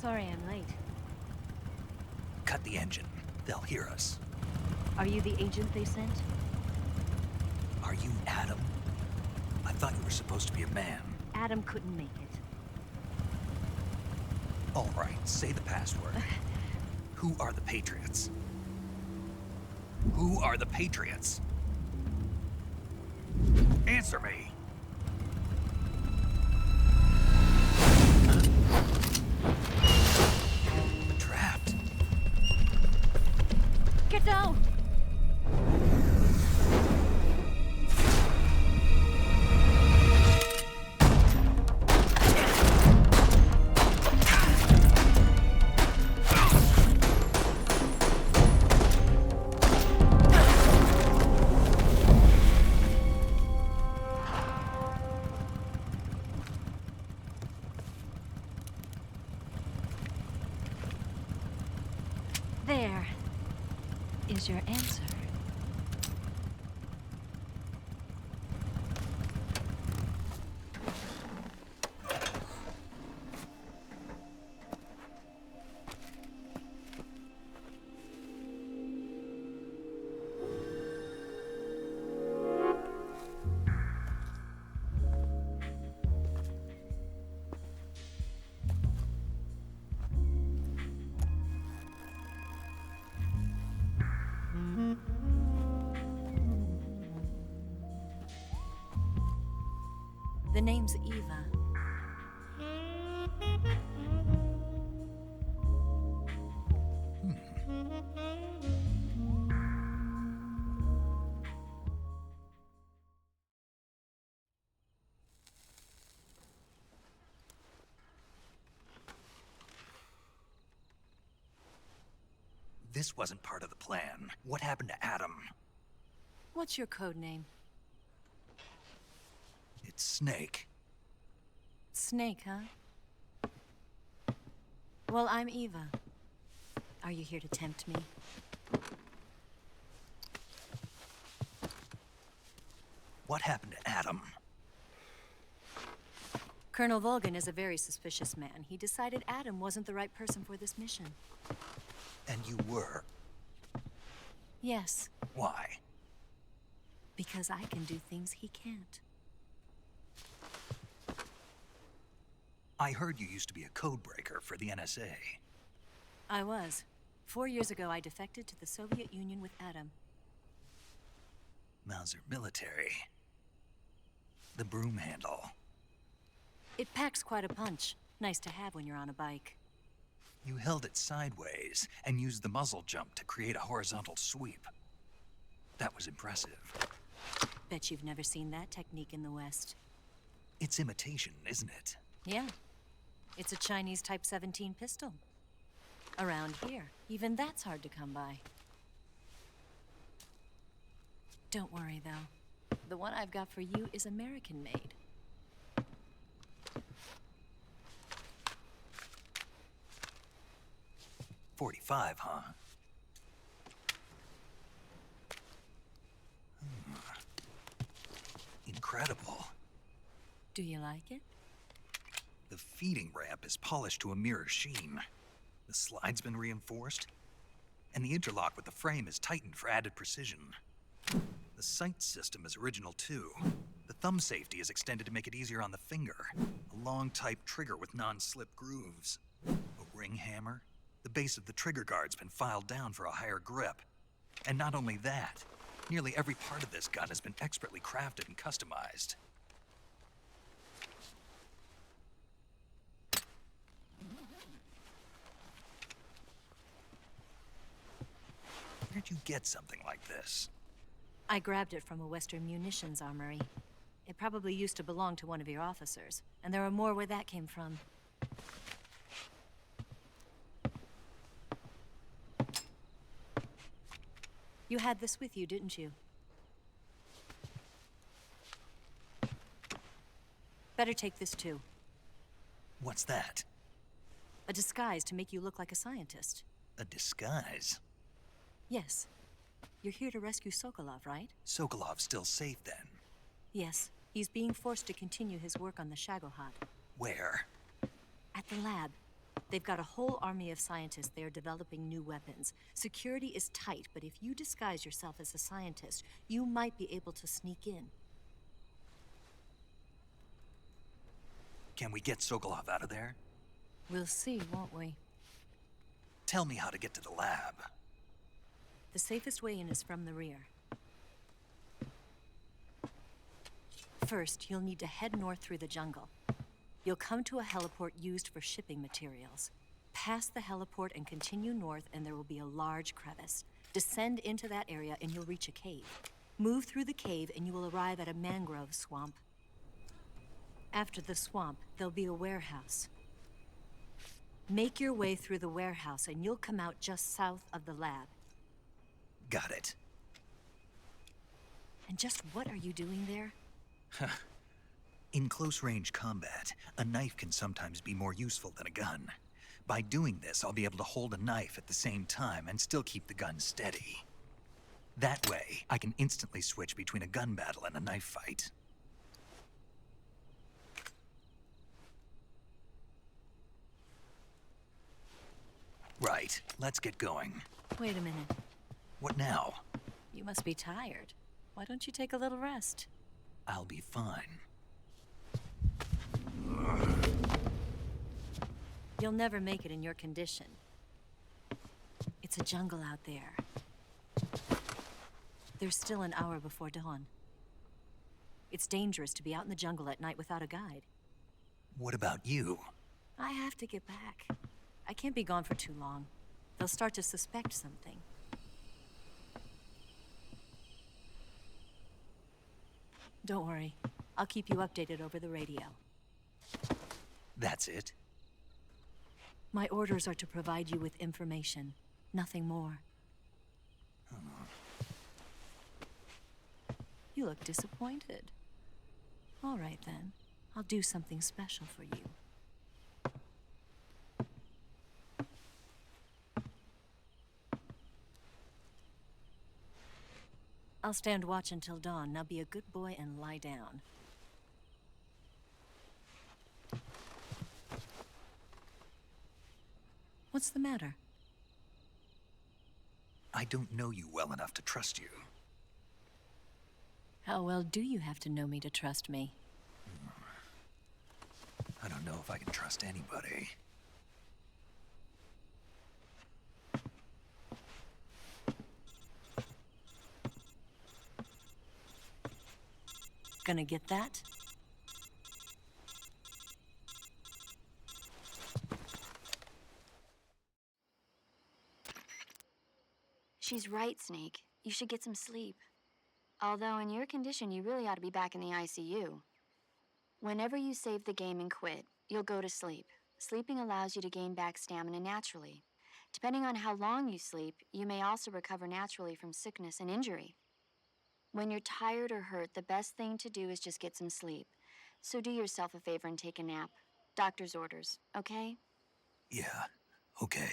Sorry I'm late. Cut the engine. They'll hear us. Are you the agent they sent? Are you Adam? I thought you were supposed to be a man. Adam couldn't make it. All right, say the password. Who are the Patriots? Who are the Patriots? Answer me! Trapped. Get down! There is your answer. The name's Eva. This wasn't part of the plan. What happened to Adam? What's your code name? It's Snake. Snake, huh? Well, I'm Eva. Are you here to tempt me? What happened to Adam? Colonel Volgan is a very suspicious man. He decided Adam wasn't the right person for this mission. And you were? Yes. Why? Because I can do things he can't. I heard you used to be a codebreaker for the NSA. I was. 4 years ago, I defected to the Soviet Union with Adam. Mauser military. The broom handle. It packs quite a punch. Nice to have when you're on a bike. You held it sideways and used the muzzle jump to create a horizontal sweep. That was impressive. Bet you've never seen that technique in the West. It's imitation, isn't it? Yeah. It's a Chinese Type 17 pistol. Around here, even that's hard to come by. Don't worry, though. The one I've got for you is American-made. .45, huh? Incredible. Do you like it? The feeding ramp is polished to a mirror sheen. The slide's been reinforced, and the interlock with the frame is tightened for added precision. The sight system is original too. The thumb safety is extended to make it easier on the finger. A long type trigger with non-slip grooves. A ring hammer. The base of the trigger guard's been filed down for a higher grip. And not only that, nearly every part of this gun has been expertly crafted and customized. Where'd you get something like this? I grabbed it from a Western munitions armory. It probably used to belong to one of your officers, and there are more where that came from. You had this with you, didn't you? Better take this too. What's that? A disguise to make you look like a scientist. A disguise? Yes. You're here to rescue Sokolov, right? Sokolov's still safe then? Yes. He's being forced to continue his work on the Shagohod. Where? At the lab. They've got a whole army of scientists there developing new weapons. Security is tight, but if you disguise yourself as a scientist, you might be able to sneak in. Can we get Sokolov out of there? We'll see, won't we? Tell me how to get to the lab. The safest way in is from the rear. First, you'll need to head north through the jungle. You'll come to a heliport used for shipping materials. Pass the heliport and continue north, and there will be a large crevice. Descend into that area, and you'll reach a cave. Move through the cave, and you will arrive at a mangrove swamp. After the swamp, there'll be a warehouse. Make your way through the warehouse, and you'll come out just south of the lab. Got it. And just what are you doing there? In close-range combat, a knife can sometimes be more useful than a gun. By doing this, I'll be able to hold a knife at the same time and still keep the gun steady. That way, I can instantly switch between a gun battle and a knife fight. Right, let's get going. Wait a minute. What now? You must be tired. Why don't you take a little rest? I'll be fine. You'll never make it in your condition. It's a jungle out there. There's still an hour before dawn. It's dangerous to be out in the jungle at night without a guide. What about you? I have to get back. I can't be gone for too long. They'll start to suspect something. Don't worry. I'll keep you updated over the radio. That's it? My orders are to provide you with information, nothing more. You look disappointed. All right, then. I'll do something special for you. I'll stand watch until dawn. Now be a good boy and lie down. What's the matter? I don't know you well enough to trust you. How well do you have to know me to trust me? I don't know if I can trust anybody. Gonna get that? She's right, Snake. You should get some sleep. Although in your condition, you really ought to be back in the ICU. Whenever you save the game and quit, you'll go to sleep. Sleeping allows you to gain back stamina naturally. Depending on how long you sleep, you may also recover naturally from sickness and injury. When you're tired or hurt, the best thing to do is just get some sleep. So do yourself a favor and take a nap. Doctor's orders, okay? Yeah, okay.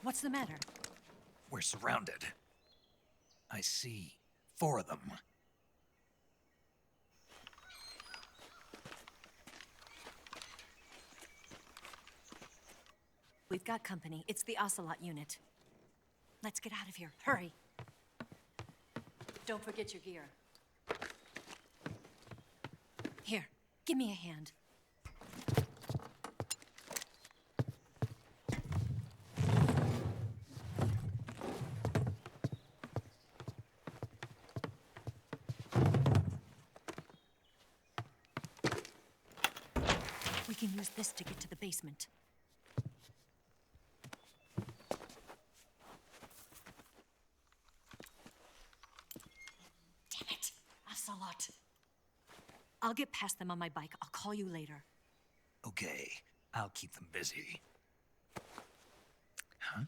What's the matter? We're surrounded. I see 4 of them. We've got company. It's the Ocelot unit. Let's get out of here. Hurry. Don't forget your gear. Give me a hand. We can use this to get to the basement. Damn it! Ocelot. I'll get past them on my bike. I'll call you later. Okay, I'll keep them busy. Huh?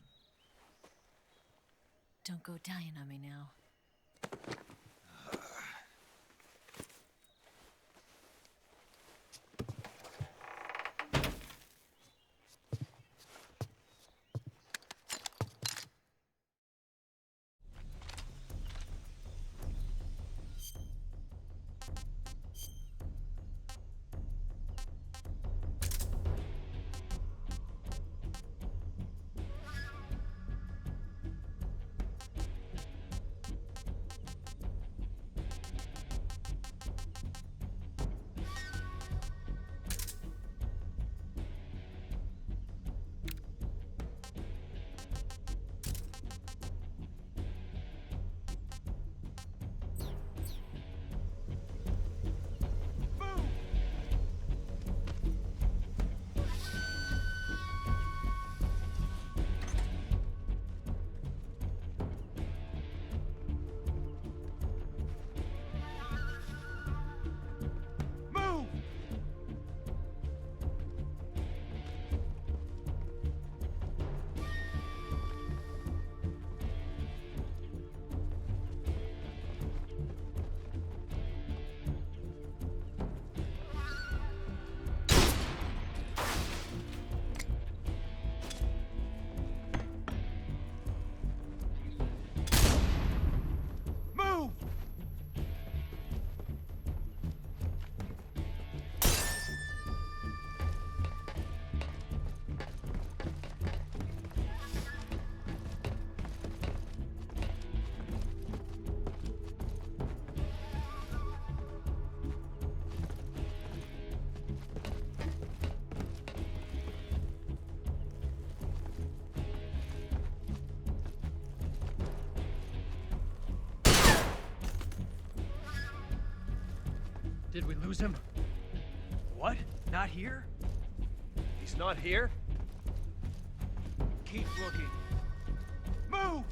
Don't go dying on me now. Did we lose him? What? Not here? He's not here? Keep looking. Move!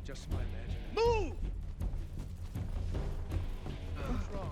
Just my imagination. Move! What's wrong?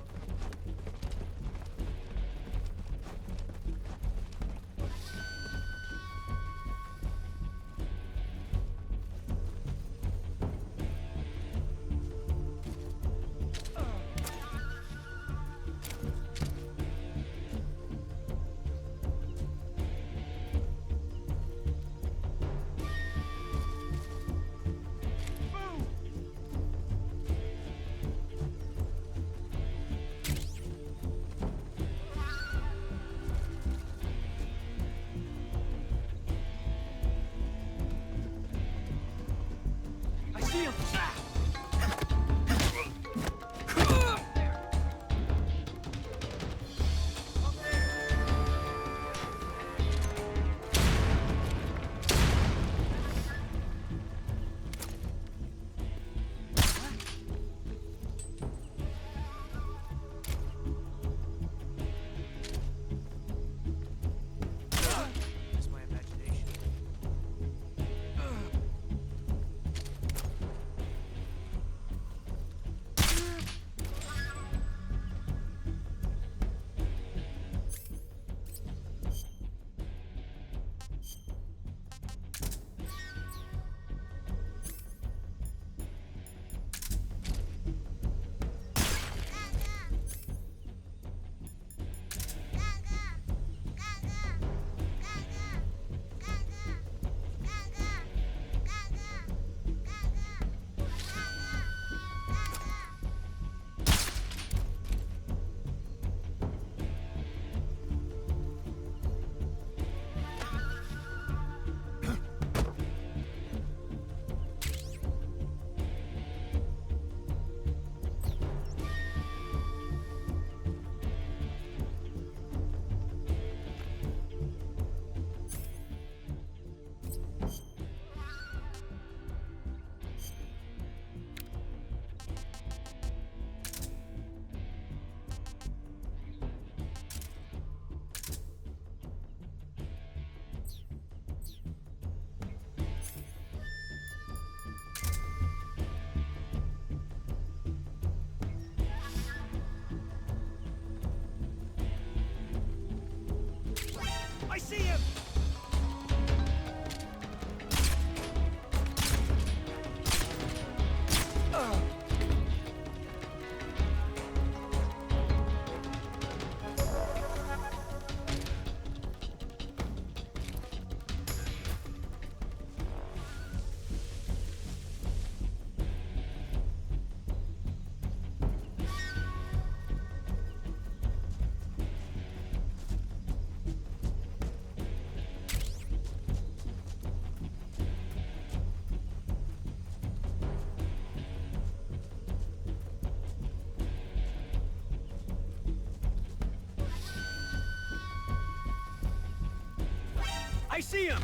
I see him!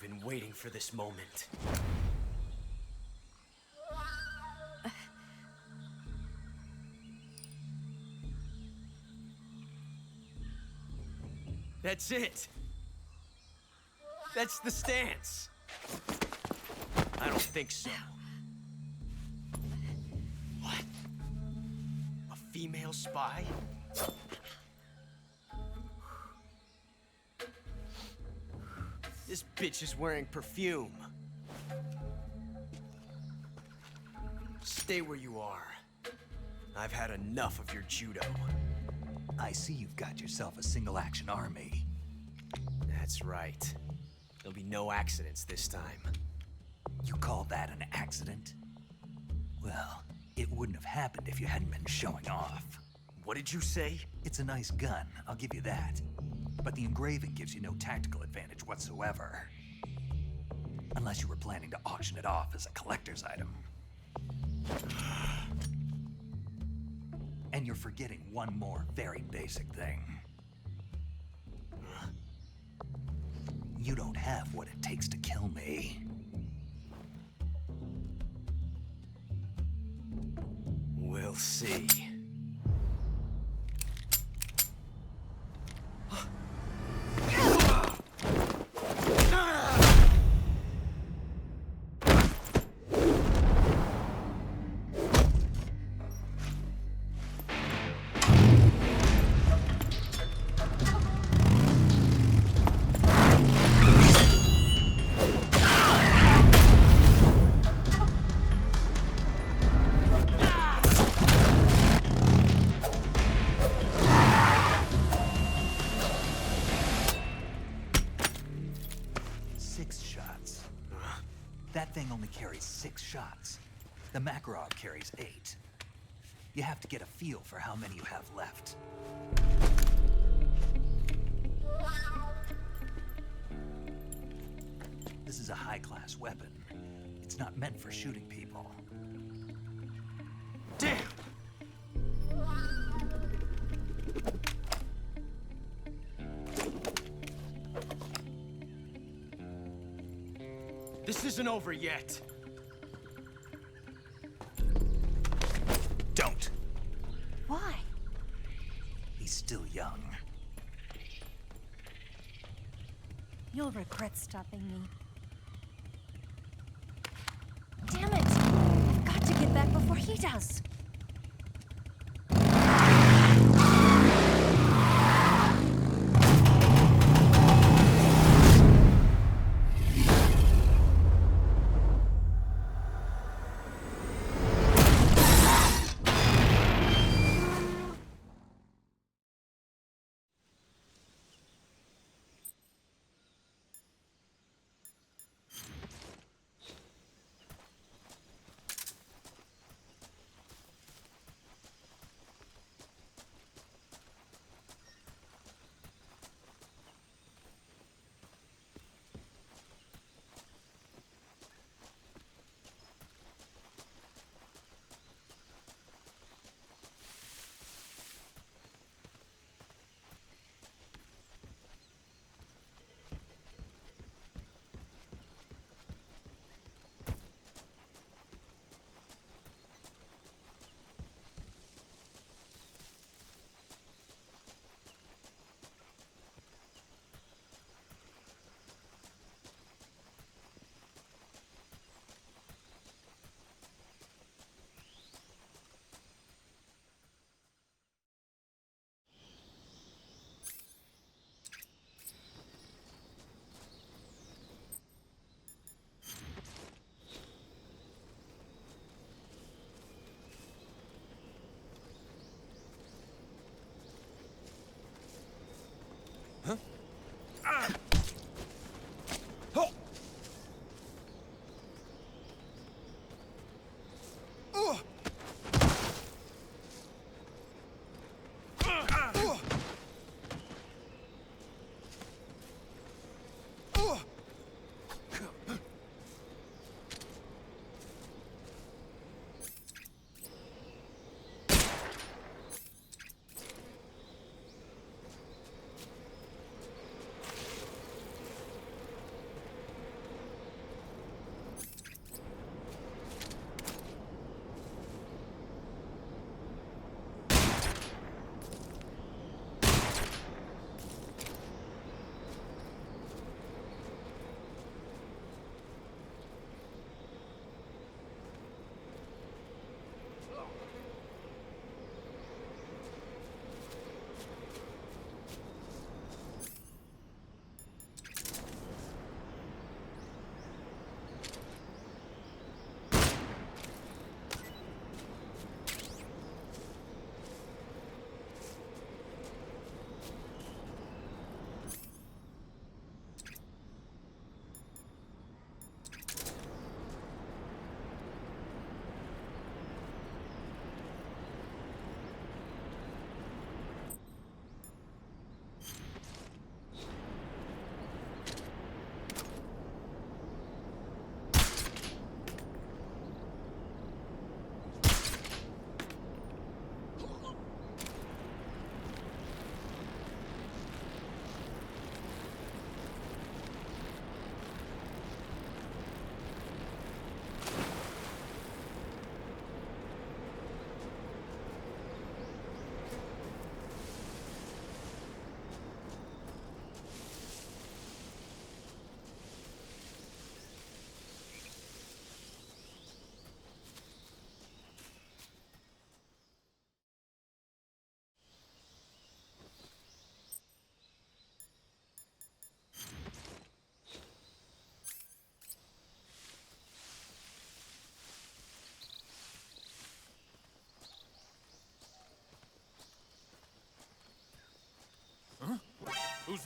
I've been waiting for this moment. That's it. That's the stance. I don't think so. What? A female spy? This bitch is wearing perfume. Stay where you are. I've had enough of your judo. I see you've got yourself a single-action army. That's right. There'll be no accidents this time. You call that an accident? Well, it wouldn't have happened if you hadn't been showing off. What did you say? It's a nice gun, I'll give you that. But the engraving gives you no tactical advantage whatsoever. Unless you were planning to auction it off as a collector's item. And you're forgetting one more very basic thing. You don't have what it takes to kill me. We'll see. That thing only carries 6 shots. The Makarov carries 8. You have to get a feel for how many you have left. This is a high-class weapon. It's not meant for shooting people. Damn! This isn't over yet. Don't. Why? He's still young. You'll regret stopping me. Damn it! I've got to get back before he does.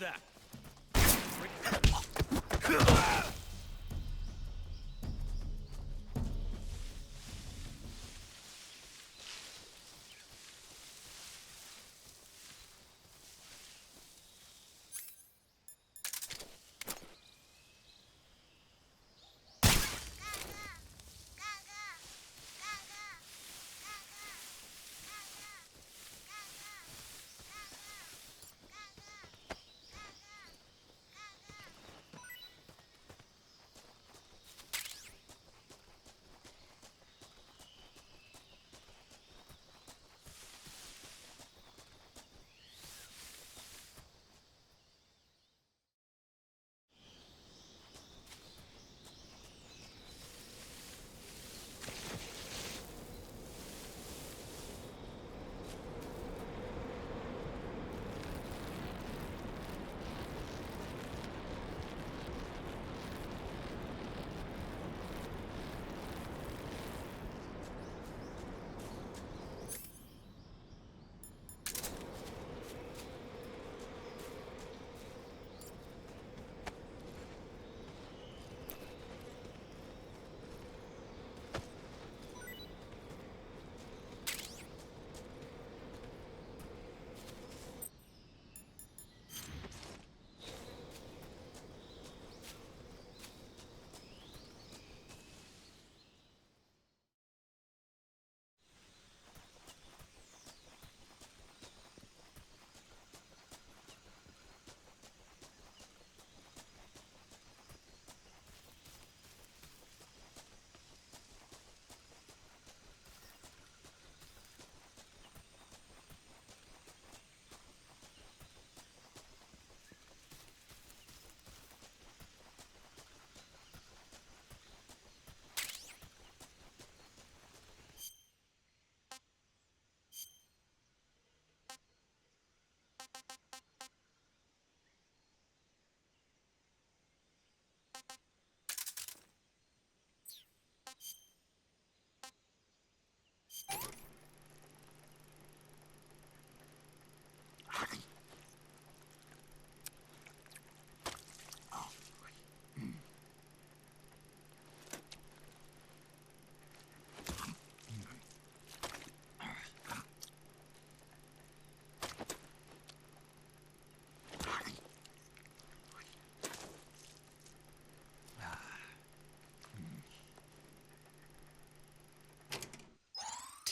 that?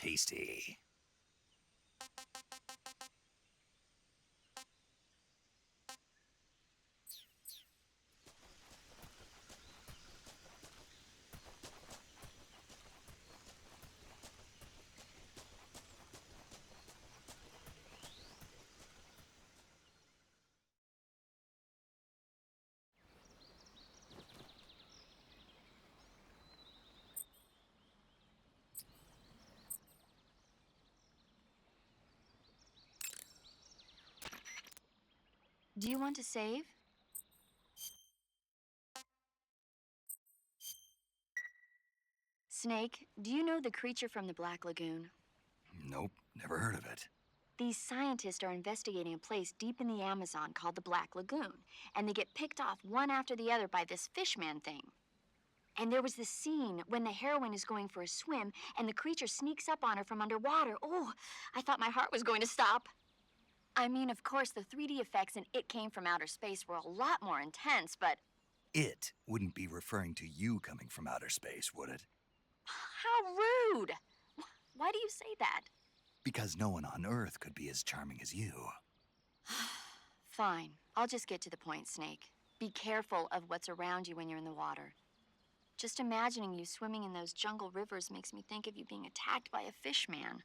Tasty. Do you want to save? Snake, do you know the creature from the Black Lagoon? Nope, never heard of it. These scientists are investigating a place deep in the Amazon called the Black Lagoon, and they get picked off one after the other by this fishman thing. And there was this scene when the heroine is going for a swim, and the creature sneaks up on her from underwater. Oh, I thought my heart was going to stop. I mean, of course, the 3D effects in It Came from Outer Space were a lot more intense, but... It wouldn't be referring to you coming from outer space, would it? How rude! Why do you say that? Because no one on Earth could be as charming as you. Fine. I'll just get to the point, Snake. Be careful of what's around you when you're in the water. Just imagining you swimming in those jungle rivers makes me think of you being attacked by a fishman.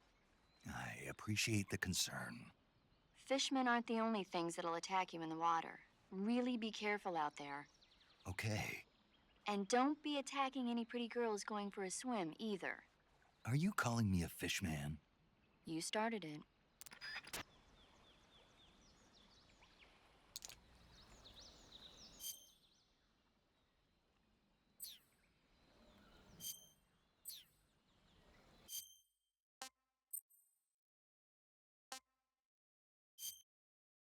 I appreciate the concern. Fishmen aren't the only things that'll attack you in the water. Really be careful out there. Okay. And don't be attacking any pretty girls going for a swim, either. Are you calling me a fishman? You started it.